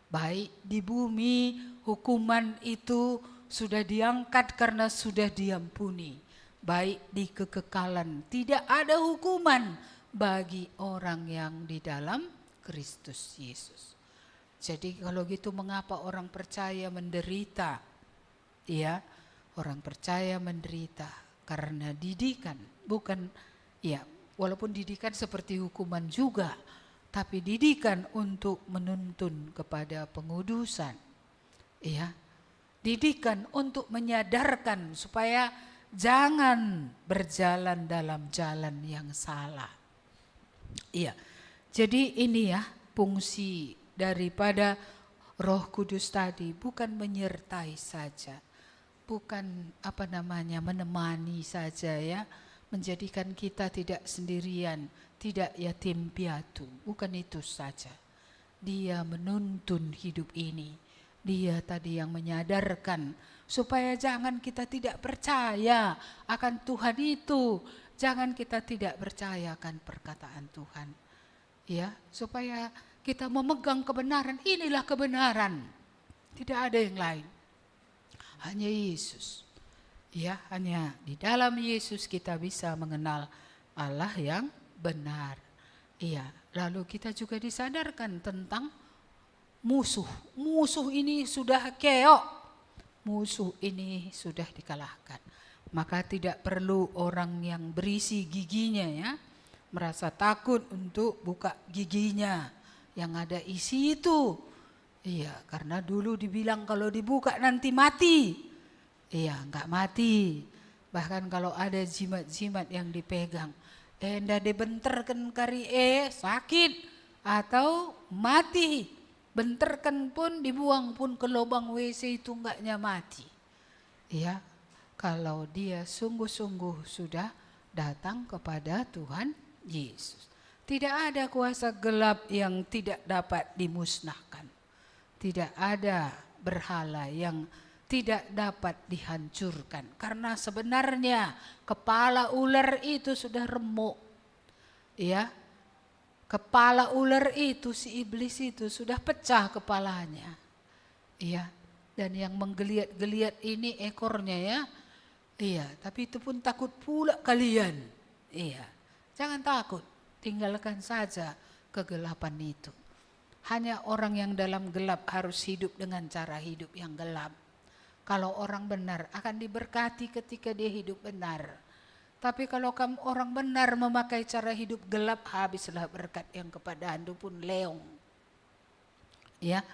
Speaker 1: Baik di bumi, hukuman itu sudah diangkat karena sudah diampuni. Baik di kekekalan, tidak ada hukuman bagi orang yang di dalam Kristus Yesus. Jadi kalau gitu mengapa orang percaya menderita? Ya, orang percaya menderita karena didikan, bukan walaupun didikan seperti hukuman juga, tapi didikan untuk menuntun kepada pengudusan. Didikan untuk menyadarkan supaya jangan berjalan dalam jalan yang salah. Jadi ini fungsi daripada Roh Kudus tadi, bukan menyertai saja. Bukan menemani saja menjadikan kita tidak sendirian, tidak yatim piatu, bukan itu saja. Dia menuntun hidup ini. Dia tadi yang menyadarkan supaya jangan kita tidak percaya akan Tuhan itu, jangan kita tidak percaya akan perkataan Tuhan. Supaya kita memegang kebenaran, inilah kebenaran. Tidak ada yang lain. Hanya Yesus. Ya, hanya di dalam Yesus kita bisa mengenal Allah yang benar. Iya, lalu kita juga disadarkan tentang musuh. Musuh ini sudah keok. Musuh ini sudah dikalahkan. Maka tidak perlu orang yang berisi giginya ya, merasa takut untuk buka giginya yang ada isi itu. Iya, karena dulu dibilang kalau dibuka nanti mati. Iya, enggak mati. Bahkan kalau ada jimat-jimat yang dipegang, ndak dibenterkan kari sakit atau mati. Benterkan pun dibuang pun ke lubang WC itu enggaknya mati. Iya, kalau dia sungguh-sungguh sudah datang kepada Tuhan Yesus. Tidak ada kuasa gelap yang tidak dapat dimusnahkan. Tidak ada berhala yang tidak dapat dihancurkan. Karena sebenarnya kepala ular itu sudah remuk. Ya, kepala ular itu, si iblis itu sudah pecah kepalanya. Ya, dan yang menggeliat-geliat ini ekornya ya. Iya, tapi itu pun takut pula kalian. Iya, jangan takut, tinggalkan saja kegelapan itu. Hanya orang yang dalam gelap harus hidup dengan cara hidup yang gelap. Kalau orang benar akan diberkati ketika dia hidup benar. Tapi kalau kamu orang benar memakai cara hidup gelap, habislah berkat yang kepada Anda pun leong. Ya,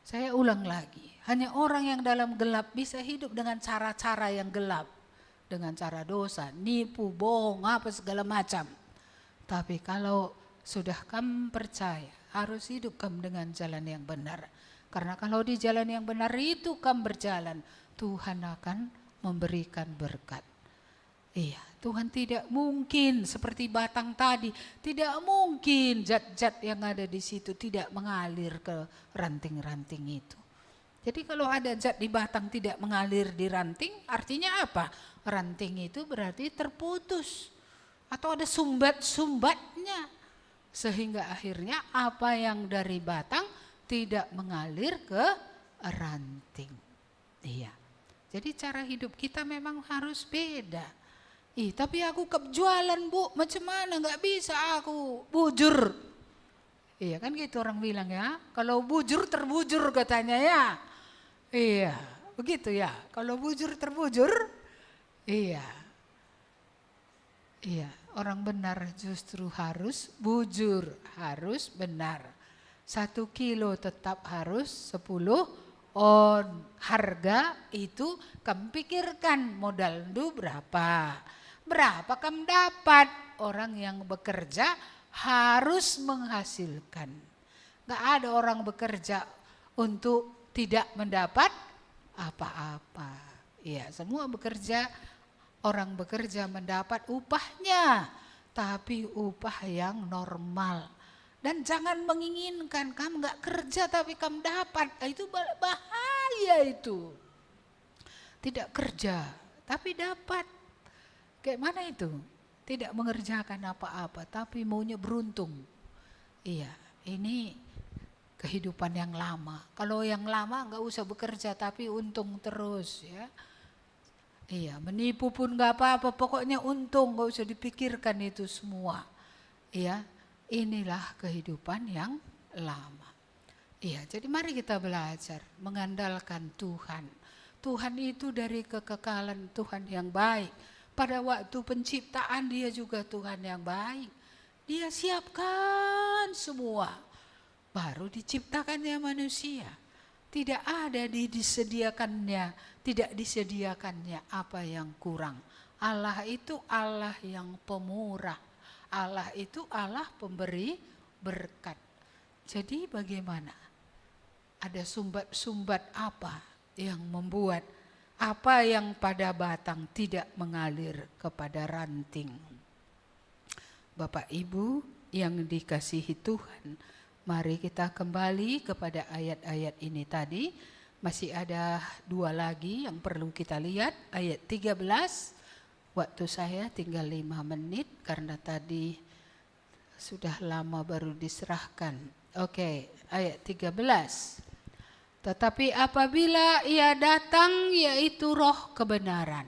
Speaker 1: saya ulang lagi. Hanya orang yang dalam gelap bisa hidup dengan cara-cara yang gelap. Dengan cara dosa, nipu, bohong, apa segala macam. Tapi kalau sudah kamu percaya, harus hidup kamu dengan jalan yang benar. Karena kalau di jalan yang benar itu kamu berjalan, Tuhan akan memberikan berkat. Iya, Tuhan tidak mungkin seperti batang tadi, tidak mungkin zat-zat yang ada di situ tidak mengalir ke ranting-ranting itu. Jadi kalau ada zat di batang tidak mengalir di ranting, artinya apa? Ranting itu berarti terputus atau ada sumbat-sumbatnya. Sehingga akhirnya apa yang dari batang tidak mengalir ke ranting. Iya. Jadi cara hidup kita memang harus beda. Tapi aku jualan Bu, macam mana nggak bisa aku bujur. Iya kan gitu orang bilang ya, kalau bujur terbujur katanya ya. Iya, begitu ya, kalau bujur terbujur, iya. Iya, orang benar justru harus bujur, harus benar. 1 kilo tetap harus 10 on. Harga itu kamu pikirkan modal itu berapa. Berapa kamu dapat. Orang yang bekerja harus menghasilkan. Gak ada orang bekerja untuk tidak mendapat apa-apa. Ya, semua bekerja, orang bekerja mendapat upahnya. Tapi upah yang normal. Dan jangan menginginkan kamu gak kerja tapi kamu dapat. Itu bahaya itu. Tidak kerja tapi dapat. Kayak mana itu? Tidak mengerjakan apa-apa tapi maunya beruntung. Iya, ini kehidupan yang lama. Kalau yang lama gak usah bekerja tapi untung terus ya. Iya, menipu pun gak apa-apa, pokoknya untung, gak usah dipikirkan itu semua. Iya, inilah kehidupan yang lama. Iya, jadi mari kita belajar mengandalkan Tuhan. Tuhan itu dari kekekalan Tuhan yang baik. Pada waktu penciptaan dia juga Tuhan yang baik. Dia siapkan semua. Baru diciptakannya manusia. Tidak ada tidak disediakannya apa yang kurang. Allah itu Allah yang pemurah. Allah itu Allah pemberi berkat. Jadi bagaimana? Ada sumbat-sumbat apa yang membuat apa yang pada batang tidak mengalir kepada ranting? Bapak Ibu yang dikasihi Tuhan, mari kita kembali kepada ayat-ayat ini tadi. Masih ada 2 lagi yang perlu kita lihat. Ayat 13, waktu saya tinggal 5 menit karena tadi sudah lama baru diserahkan. Oke, ayat 13. Tetapi apabila ia datang, yaitu roh kebenaran,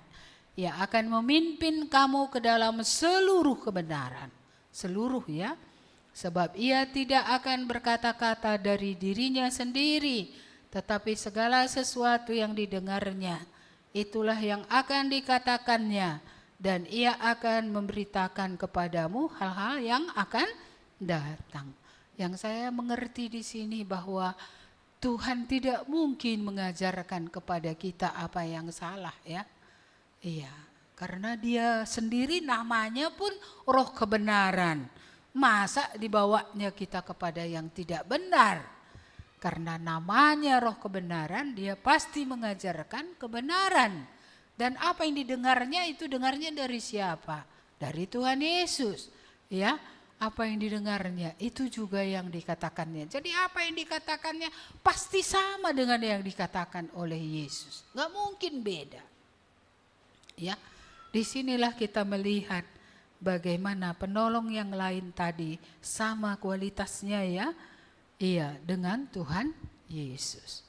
Speaker 1: ia akan memimpin kamu ke dalam seluruh kebenaran. Seluruh ya. Sebab ia tidak akan berkata-kata dari dirinya sendiri, tetapi segala sesuatu yang didengarnya, itulah yang akan dikatakannya. Dan ia akan memberitakan kepadamu hal-hal yang akan datang. Yang saya mengerti di sini bahwa Tuhan tidak mungkin mengajarkan kepada kita apa yang salah ya. Iya, karena dia sendiri namanya pun roh kebenaran. Masa dibawanya kita kepada yang tidak benar? Karena namanya roh kebenaran, dia pasti mengajarkan kebenaran. Dan apa yang didengarnya itu dengarnya dari siapa? Dari Tuhan Yesus. Ya, apa yang didengarnya itu juga yang dikatakannya. Jadi apa yang dikatakannya pasti sama dengan yang dikatakan oleh Yesus. Gak mungkin beda. Ya, disinilah kita melihat bagaimana penolong yang lain tadi sama kualitasnya ya. Iya, dengan Tuhan Yesus.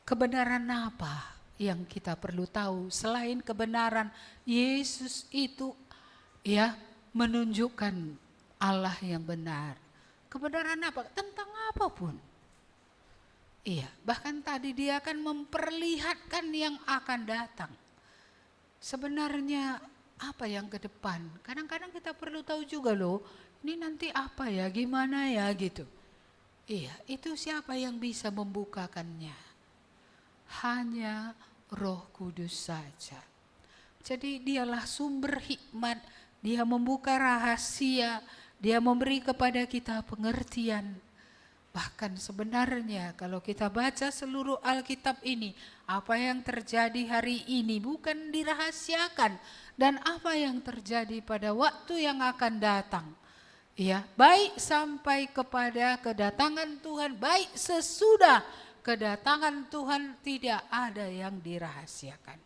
Speaker 1: Kebenaran apa yang kita perlu tahu selain kebenaran Yesus itu ya menunjukkan Allah yang benar. Kebenaran apa? Tentang apapun. Iya, bahkan tadi dia akan memperlihatkan yang akan datang. Sebenarnya apa yang ke depan? Kadang-kadang kita perlu tahu juga loh, ini nanti apa ya, gimana ya gitu. Iya, itu siapa yang bisa membukakannya? Hanya Roh Kudus saja. Jadi dialah sumber hikmat, dia membuka rahasia, dia memberi kepada kita pengertian. Bahkan sebenarnya kalau kita baca seluruh Alkitab ini, apa yang terjadi hari ini bukan dirahasiakan. Dan apa yang terjadi pada waktu yang akan datang. Ya, baik sampai kepada kedatangan Tuhan, baik sesudah kedatangan Tuhan, tidak ada yang dirahasiakan.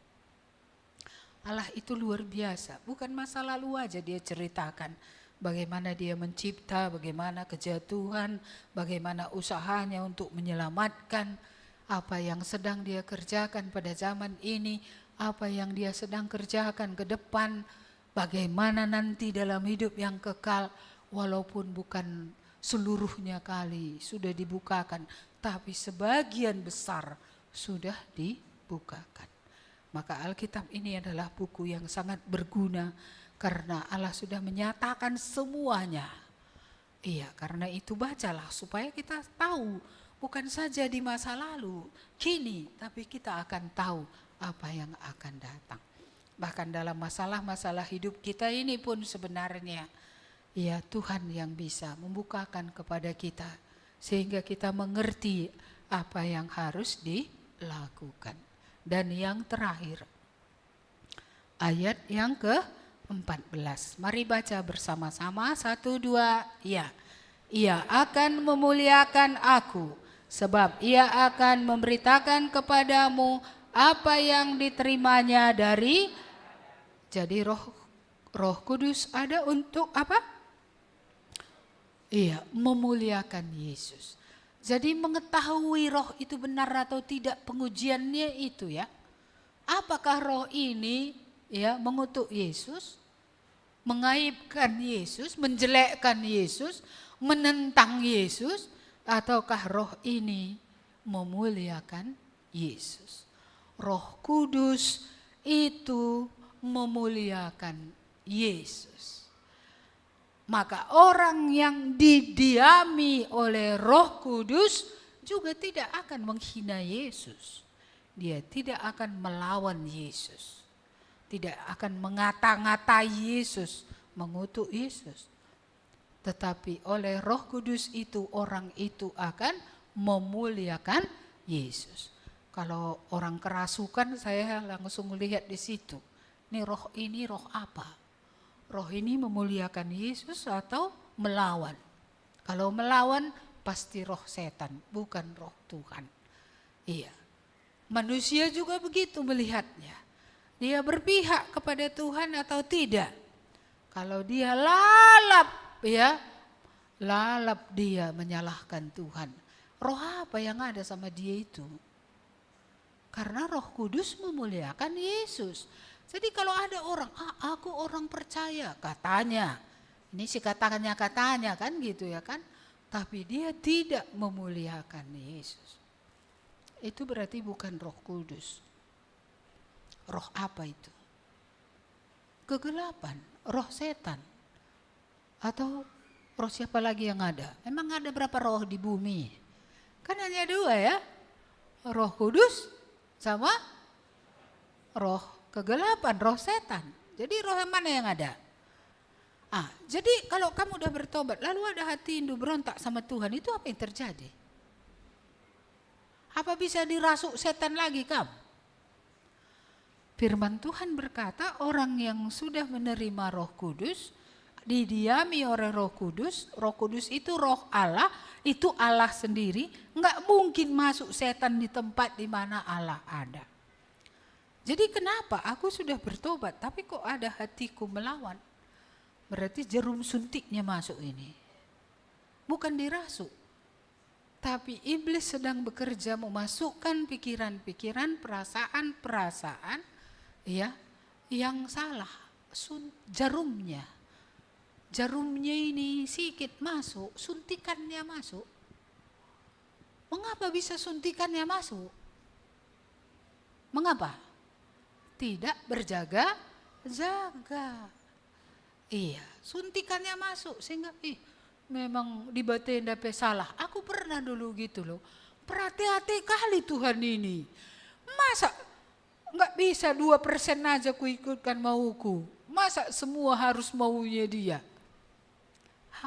Speaker 1: Allah itu luar biasa, bukan masa lalu aja dia ceritakan. Bagaimana dia mencipta, bagaimana kejatuhan, bagaimana usahanya untuk menyelamatkan, apa yang sedang dia kerjakan pada zaman ini, apa yang dia sedang kerjakan ke depan, bagaimana nanti dalam hidup yang kekal, walaupun bukan seluruhnya kali sudah dibukakan, tapi sebagian besar sudah dibukakan. Maka Alkitab ini adalah buku yang sangat berguna karena Allah sudah menyatakan semuanya. Iya, karena itu bacalah supaya kita tahu, bukan saja di masa lalu, kini, tapi kita akan tahu apa yang akan datang. Bahkan dalam masalah-masalah hidup kita ini pun sebenarnya, ya Tuhan yang bisa membukakan kepada kita, sehingga kita mengerti apa yang harus dilakukan. Dan yang terakhir, ayat yang ke-14. Mari baca bersama-sama, 1, 2, ya. Ia akan memuliakan aku, sebab ia akan memberitakan kepadamu apa yang diterimanya dari. Jadi Roh Kudus ada untuk apa? Iya, memuliakan Yesus. Jadi mengetahui roh itu benar atau tidak, pengujiannya itu ya. Apakah roh ini ya mengutuk Yesus, mengaibkan Yesus, menjelekkan Yesus, menentang Yesus, ataukah roh ini memuliakan Yesus? Roh Kudus itu memuliakan Yesus. Maka orang yang didiami oleh Roh Kudus juga tidak akan menghina Yesus. Dia tidak akan melawan Yesus. Tidak akan mengata-ngatai Yesus, mengutuk Yesus. Tetapi oleh Roh Kudus itu orang itu akan memuliakan Yesus. Kalau orang kerasukan saya langsung lihat di situ. Ini roh apa? Roh ini memuliakan Yesus atau melawan? Kalau melawan pasti roh setan, bukan roh Tuhan. Iya. Manusia juga begitu melihatnya. Dia berpihak kepada Tuhan atau tidak? Kalau dia lalap dia menyalahkan Tuhan. Roh apa yang ada sama dia itu? Karena Roh Kudus memuliakan Yesus. Jadi kalau ada orang, aku orang percaya, katanya. Ini sih katanya kan gitu ya kan. Tapi dia tidak memuliakan Yesus. Itu berarti bukan Roh Kudus. Roh apa itu? Kegelapan, roh setan. Atau roh siapa lagi yang ada? Emang ada berapa roh di bumi? Kan hanya 2 ya. Roh Kudus sama roh kegelapan, roh setan. Jadi roh yang mana yang ada? Jadi kalau kamu udah bertobat lalu ada hati rindu berontak sama Tuhan, itu apa yang terjadi? Apa bisa dirasuk setan lagi kamu? Firman Tuhan berkata orang yang sudah menerima Roh Kudus, didiami oleh Roh Kudus itu roh Allah, itu Allah sendiri, nggak mungkin masuk setan di tempat di mana Allah ada. Jadi kenapa aku sudah bertobat tapi kok ada hatiku melawan? Berarti jarum suntiknya masuk ini. Bukan dirasuk. Tapi iblis sedang bekerja memasukkan pikiran-pikiran, perasaan-perasaan ya yang salah. Jarumnya ini sikit masuk, suntikannya masuk. Mengapa bisa suntikannya masuk? Mengapa? Tidak berjaga-jaga. Iya, suntikannya masuk sehingga memang di batin dapat salah. Aku pernah dulu gitu loh. Perhati-hati kali Tuhan ini. Masa nggak bisa 2% aja ku ikutkan mauku? Masa semua harus maunya dia?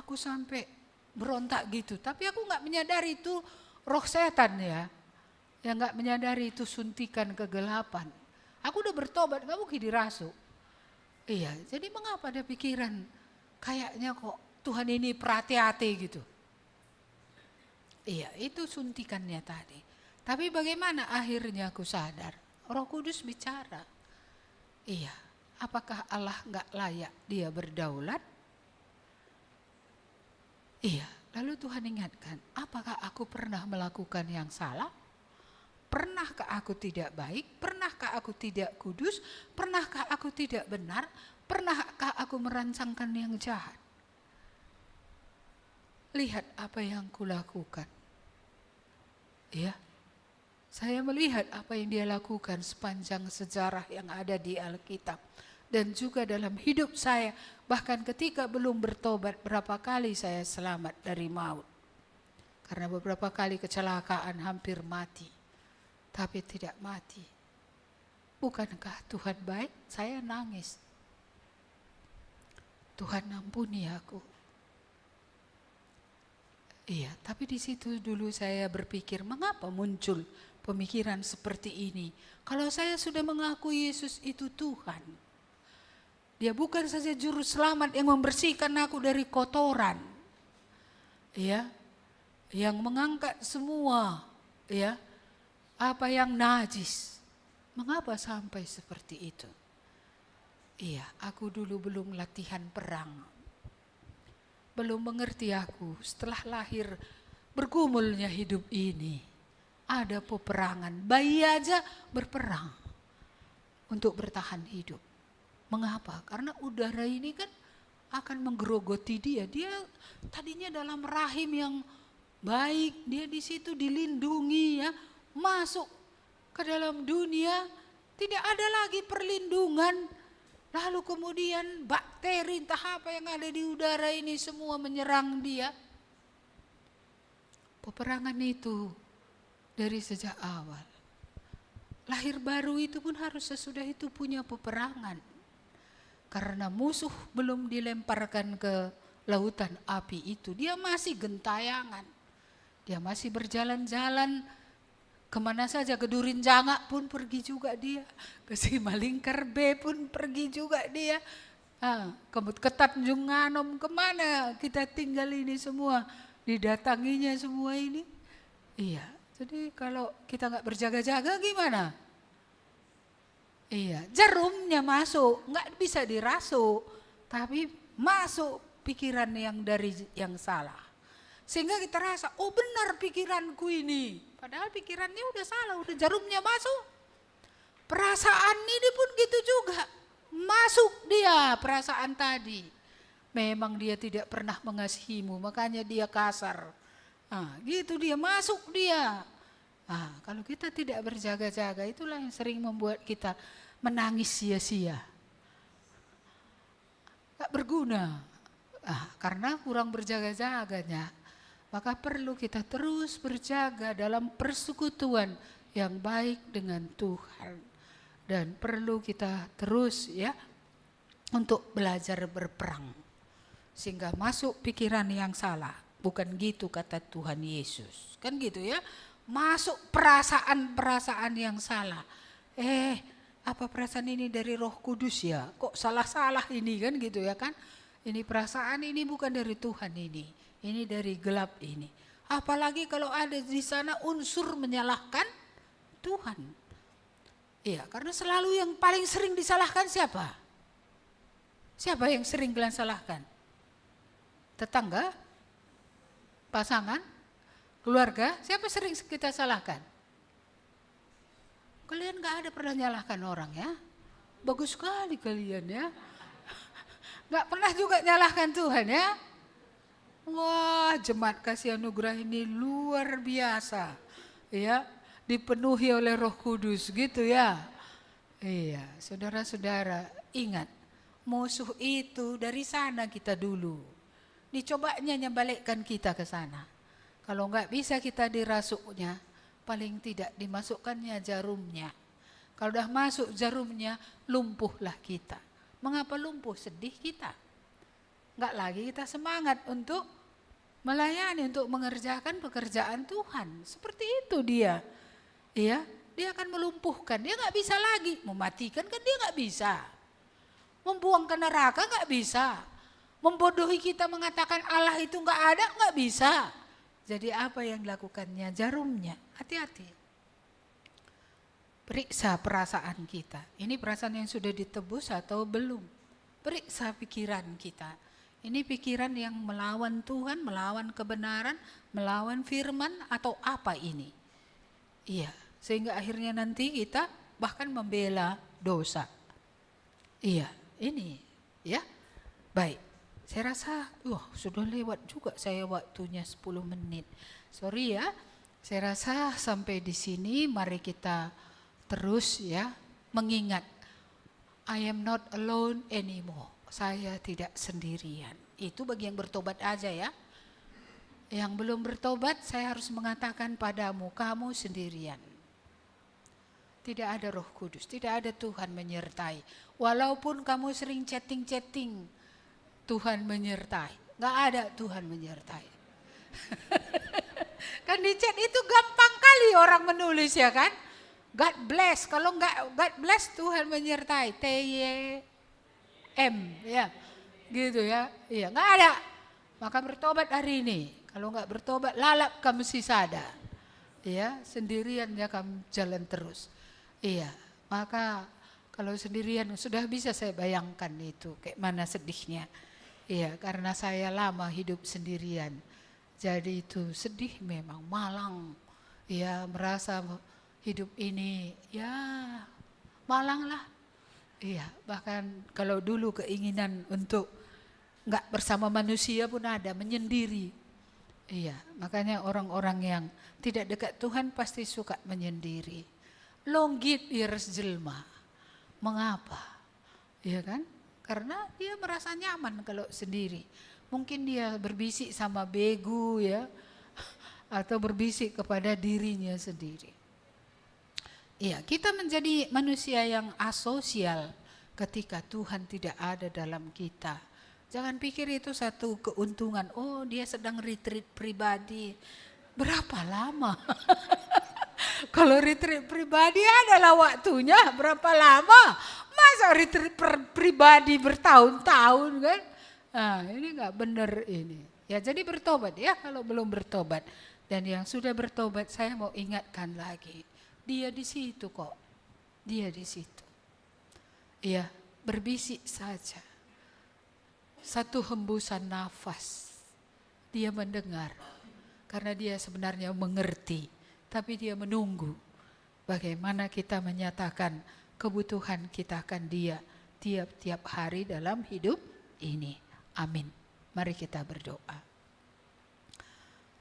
Speaker 1: Aku sampai berontak gitu. Tapi aku nggak menyadari itu roh setan ya. Yang nggak menyadari itu suntikan kegelapan. Aku udah bertobat, nggak mungkin dirasuk. Iya, jadi mengapa ada pikiran kayaknya kok Tuhan ini perhati-hati gitu. Iya, itu suntikannya tadi. Tapi bagaimana akhirnya aku sadar? Roh Kudus bicara. Iya, apakah Allah nggak layak dia berdaulat? Iya, lalu Tuhan ingatkan, apakah aku pernah melakukan yang salah? Pernahkah aku tidak baik? Pernahkah aku tidak kudus? Pernahkah aku tidak benar? Pernahkah aku merancangkan yang jahat? Lihat apa yang kulakukan. Ya, saya melihat apa yang dia lakukan sepanjang sejarah yang ada di Alkitab. Dan juga dalam hidup saya, bahkan ketika belum bertobat, berapa kali saya selamat dari maut. Karena beberapa kali kecelakaan hampir mati. Tapi tidak mati. Bukankah Tuhan baik? Saya nangis. Tuhan ampuni aku. Iya, tapi di situ dulu saya berpikir, mengapa muncul pemikiran seperti ini? Kalau saya sudah mengakui Yesus itu Tuhan. Dia bukan saja juru selamat yang membersihkan aku dari kotoran. Ya, yang mengangkat semua, ya. Apa yang najis. Mengapa sampai seperti itu? Iya, aku dulu belum latihan perang. Belum mengerti aku setelah lahir bergumulnya hidup ini. Ada peperangan, bayi aja berperang untuk bertahan hidup. Mengapa? Karena udara ini kan akan menggerogoti dia. Dia tadinya dalam rahim yang baik, dia di situ dilindungi ya. Masuk ke dalam dunia, tidak ada lagi perlindungan. Lalu kemudian bakteri entah apa yang ada di udara ini semua menyerang dia. Peperangan itu dari sejak awal. Lahir baru itu pun harus sesudah itu punya peperangan. Karena musuh belum dilemparkan ke lautan api itu, dia masih gentayangan. Dia masih berjalan-jalan. Kemana saja, ke Durin Jangak pun pergi juga dia. Ke Simalingkar B pun pergi juga dia. Ke Tanjung Nganom, kemana kita tinggal ini semua. Didatanginya semua ini. Iya, jadi kalau kita gak berjaga-jaga gimana? Iya, jarumnya masuk, gak bisa dirasuk. Tapi masuk pikiran yang salah. Sehingga kita rasa, oh benar pikiranku ini. Padahal pikirannya udah salah, udah jarumnya masuk. perasaan ini pun gitu juga. Masuk dia perasaan tadi. Memang dia tidak pernah mengasihimu, makanya dia kasar. Gitu dia, masuk dia. Kalau kita tidak berjaga-jaga, itulah yang sering membuat kita menangis sia-sia. Gak berguna. Karena kurang berjaga-jaganya. Maka perlu kita terus berjaga dalam persekutuan yang baik dengan Tuhan. Dan perlu kita terus untuk belajar berperang. Sehingga masuk pikiran yang salah. Bukan gitu kata Tuhan Yesus. Kan gitu ya. Masuk perasaan-perasaan yang salah. Apa perasaan ini dari Roh Kudus ya? Kok salah-salah ini kan gitu ya kan? Ini perasaan ini bukan dari Tuhan ini. Ini dari gelap ini. Apalagi kalau ada di sana unsur menyalahkan Tuhan. Iya, karena selalu yang paling sering disalahkan siapa? Siapa yang sering kalian salahkan? Tetangga? Pasangan? Keluarga? Siapa sering kita salahkan? Kalian gak ada pernah nyalahkan orang ya? Bagus sekali kalian ya. Gak pernah juga nyalahkan Tuhan ya? Wah, jemaat kasih anugerah ini luar biasa. Ya, dipenuhi oleh Roh Kudus gitu ya. Iya, saudara-saudara, ingat, musuh itu dari sana kita dulu. Dicobanya nyebalikkan kita ke sana. Kalau enggak bisa kita dirasuknya, paling tidak dimasukkannya jarumnya. Kalau udah masuk jarumnya, lumpuhlah kita. Mengapa lumpuh? Sedih kita. Enggak lagi kita semangat untuk melayani, untuk mengerjakan pekerjaan Tuhan. Seperti itu dia. Iya, dia akan melumpuhkan. Dia enggak bisa lagi. Mematikan kan dia enggak bisa. Membuang ke neraka enggak bisa. Membodohi kita mengatakan Allah itu enggak ada, enggak bisa. Jadi apa yang dilakukannya? Jarumnya. Hati-hati. Periksa perasaan kita. Ini perasaan yang sudah ditebus atau belum? Periksa pikiran kita. Ini pikiran yang melawan Tuhan, melawan kebenaran, melawan firman atau apa ini? Iya, sehingga akhirnya nanti kita bahkan membela dosa. Iya, ini ya. Baik. Saya rasa, sudah lewat juga saya waktunya 10 menit. Sorry ya, saya rasa sampai di sini mari kita terus ya mengingat. I am not alone anymore. Saya tidak sendirian. Itu bagi yang bertobat aja ya. Yang belum bertobat saya harus mengatakan padamu, kamu sendirian. Tidak ada Roh Kudus, tidak ada Tuhan menyertai. Walaupun kamu sering chatting-chatting, Tuhan menyertai. Gak ada Tuhan menyertai. Kan di chat itu gampang kali orang menulis ya kan. God bless. Kalau enggak God bless Tuhan menyertai. TYM ya. Gitu ya. Iya, enggak ada. Maka bertobat hari ini. Kalau enggak bertobat lalap kamu sisada. Ya, sendirian ya kamu jalan terus. Iya. Maka kalau sendirian sudah bisa saya bayangkan itu kayak mana sedihnya. Iya, karena saya lama hidup sendirian. Jadi itu sedih memang, malang. Ya, merasa hidup ini ya malang lah. Iya, bahkan kalau dulu keinginan untuk enggak bersama manusia pun ada, menyendiri. Iya, makanya orang-orang yang tidak dekat Tuhan pasti suka menyendiri. Longgit iras jelma. Mengapa? Iya kan? Karena dia merasa nyaman kalau sendiri. Mungkin dia berbisik sama begu ya. Atau berbisik kepada dirinya sendiri. Iya, kita menjadi manusia yang asosial ketika Tuhan tidak ada dalam kita. Jangan pikir itu satu keuntungan. Oh, dia sedang retreat pribadi. Berapa lama? Kalau retreat pribadi adalah waktunya berapa lama? Masa retreat pribadi bertahun-tahun kan? Ini enggak benar ini. Ya jadi bertobat ya kalau belum bertobat. Dan yang sudah bertobat saya mau ingatkan lagi. Dia di situ kok. Dia di situ. Ya, berbisik saja. Satu hembusan nafas. Dia mendengar. Karena dia sebenarnya mengerti. Tapi dia menunggu. bagaimana kita menyatakan kebutuhan kita akan Dia tiap-tiap hari dalam hidup ini. Amin. Mari kita berdoa.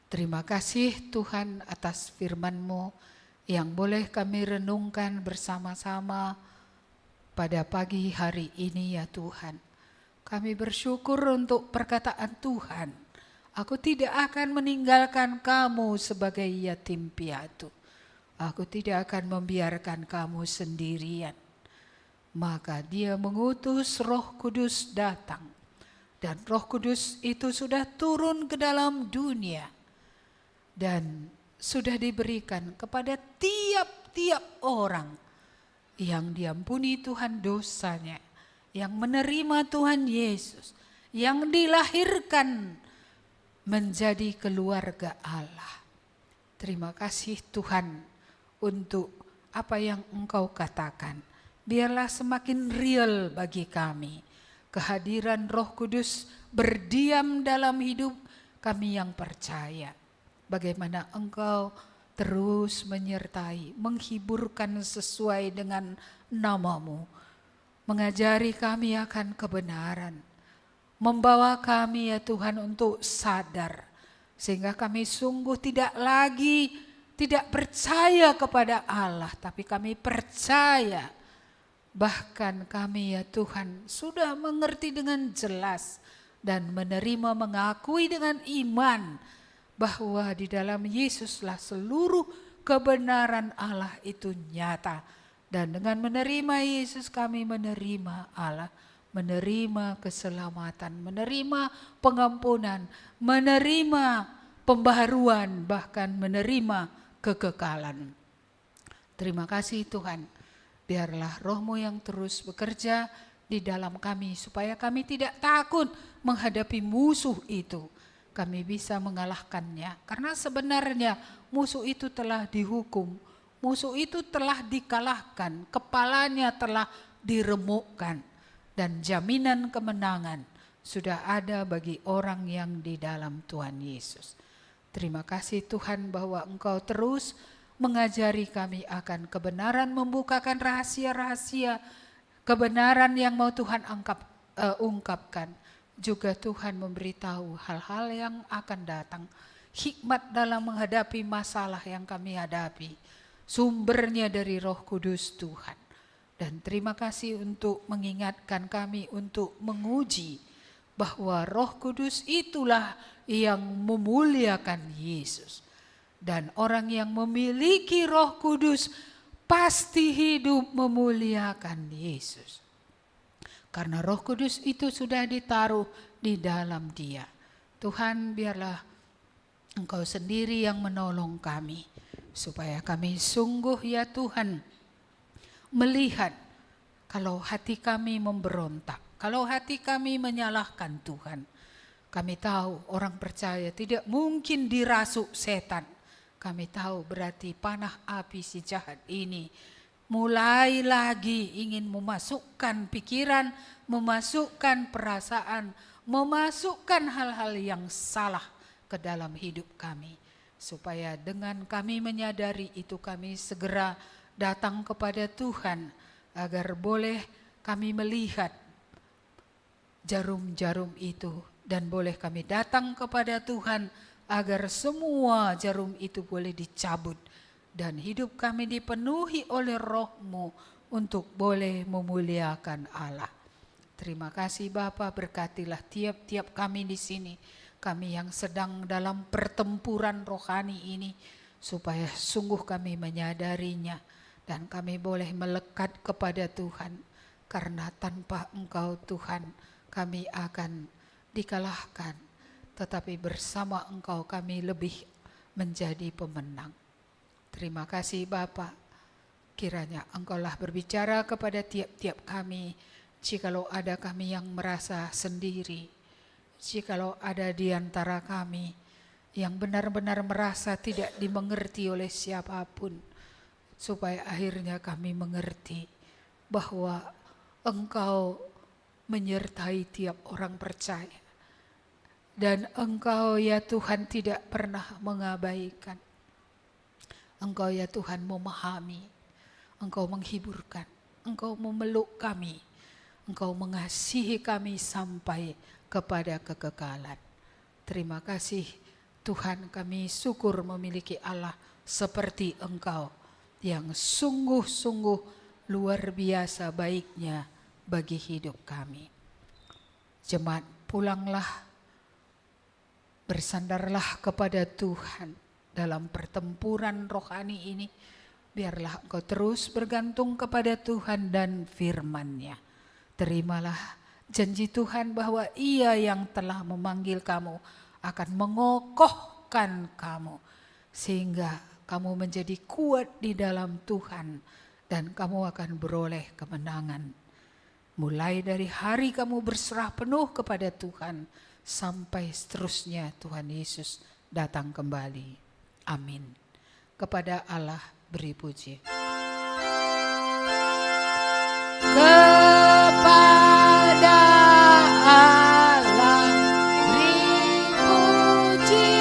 Speaker 1: Terima kasih Tuhan atas firman-Mu yang boleh kami renungkan bersama-sama pada pagi hari ini ya Tuhan. Kami bersyukur untuk perkataan Tuhan. Aku tidak akan meninggalkan kamu sebagai yatim piatu. Aku tidak akan membiarkan kamu sendirian. Maka Dia mengutus Roh Kudus datang. Dan Roh Kudus itu sudah turun ke dalam dunia. Dan sudah diberikan kepada tiap-tiap orang yang diampuni Tuhan dosanya. Yang menerima Tuhan Yesus. Yang dilahirkan menjadi keluarga Allah. Terima kasih Tuhan untuk apa yang Engkau katakan. Biarlah semakin real bagi kami. Kehadiran Roh Kudus berdiam dalam hidup kami yang percaya. Bagaimana Engkau terus menyertai, menghiburkan sesuai dengan nama-Mu. Mengajari kami akan kebenaran. Membawa kami ya Tuhan untuk sadar. Sehingga kami sungguh tidak percaya kepada Allah, tapi kami percaya. Bahkan kami ya Tuhan sudah mengerti dengan jelas dan menerima, mengakui dengan iman bahwa di dalam Yesuslah seluruh kebenaran Allah itu nyata. Dan dengan menerima Yesus kami menerima Allah, menerima keselamatan, menerima pengampunan, menerima pembaharuan, bahkan menerima kekekalan. Terima kasih Tuhan. Biarlah Roh-Mu yang terus bekerja di dalam kami supaya kami tidak takut menghadapi musuh itu. Kami bisa mengalahkannya karena sebenarnya musuh itu telah dihukum. Musuh itu telah dikalahkan, kepalanya telah diremukkan dan jaminan kemenangan sudah ada bagi orang yang di dalam Tuhan Yesus. Terima kasih Tuhan bahwa Engkau terus mengajari kami akan kebenaran, membukakan rahasia-rahasia kebenaran yang mau Tuhan ungkapkan. Juga Tuhan memberitahu hal-hal yang akan datang, hikmat dalam menghadapi masalah yang kami hadapi. Sumbernya dari Roh Kudus Tuhan. Dan terima kasih untuk mengingatkan kami untuk menguji bahwa Roh Kudus itulah yang memuliakan Yesus. Dan orang yang memiliki Roh Kudus pasti hidup memuliakan Yesus. Karena Roh Kudus itu sudah ditaruh di dalam Dia. Tuhan, biarlah Engkau sendiri yang menolong kami. Supaya kami sungguh ya Tuhan melihat kalau hati kami memberontak. Kalau hati kami menyalahkan Tuhan. Kami tahu orang percaya tidak mungkin dirasuk setan. Kami tahu berarti panah api si jahat ini mulai lagi ingin memasukkan pikiran, memasukkan perasaan, memasukkan hal-hal yang salah ke dalam hidup kami. Supaya dengan kami menyadari itu kami segera datang kepada Tuhan agar boleh kami melihat jarum-jarum itu dan boleh kami datang kepada Tuhan agar semua jarum itu boleh dicabut dan hidup kami dipenuhi oleh Roh-Mu untuk boleh memuliakan Allah. Terima kasih Bapa, berkatilah tiap-tiap kami di sini, kami yang sedang dalam pertempuran rohani ini, supaya sungguh kami menyadarinya dan kami boleh melekat kepada Tuhan, karena tanpa Engkau Tuhan kami akan dikalahkan, tetapi bersama Engkau kami lebih menjadi pemenang. Terima kasih Bapa, kiranya Engkaulah berbicara kepada tiap-tiap kami. Jikalau ada kami yang merasa sendiri, jikalau ada di antara kami yang benar-benar merasa tidak dimengerti oleh siapapun, supaya akhirnya kami mengerti bahwa Engkau menyertai tiap orang percaya. Dan Engkau ya Tuhan tidak pernah mengabaikan. Engkau ya Tuhan memahami Engkau menghiburkan, Engkau memeluk kami, Engkau mengasihi kami sampai kepada kekekalan. Terima kasih Tuhan, kami syukur memiliki Allah seperti Engkau yang sungguh-sungguh luar biasa baiknya bagi hidup kami. Jemaat, pulanglah, bersandarlah kepada Tuhan dalam pertempuran rohani ini. Biarlah engkau terus bergantung kepada Tuhan dan firman-Nya. Terimalah janji Tuhan bahwa Ia yang telah memanggil kamu akan mengokohkan kamu, sehingga kamu menjadi kuat di dalam Tuhan dan kamu akan beroleh kemenangan. Mulai dari hari kamu berserah penuh kepada Tuhan sampai seterusnya Tuhan Yesus datang kembali. Amin. Kepada Allah beri puji. Kepada Allah beri puji,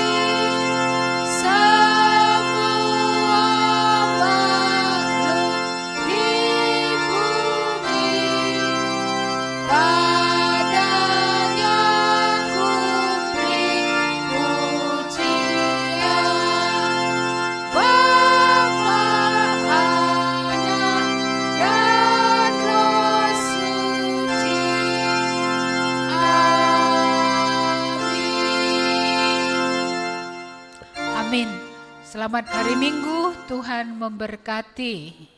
Speaker 1: semua makhluk di bumi. Padanya ku beri pujian. Bapa, Anak, dan Roh Suci. Amin. Amin. Selamat hari Minggu, Tuhan memberkati.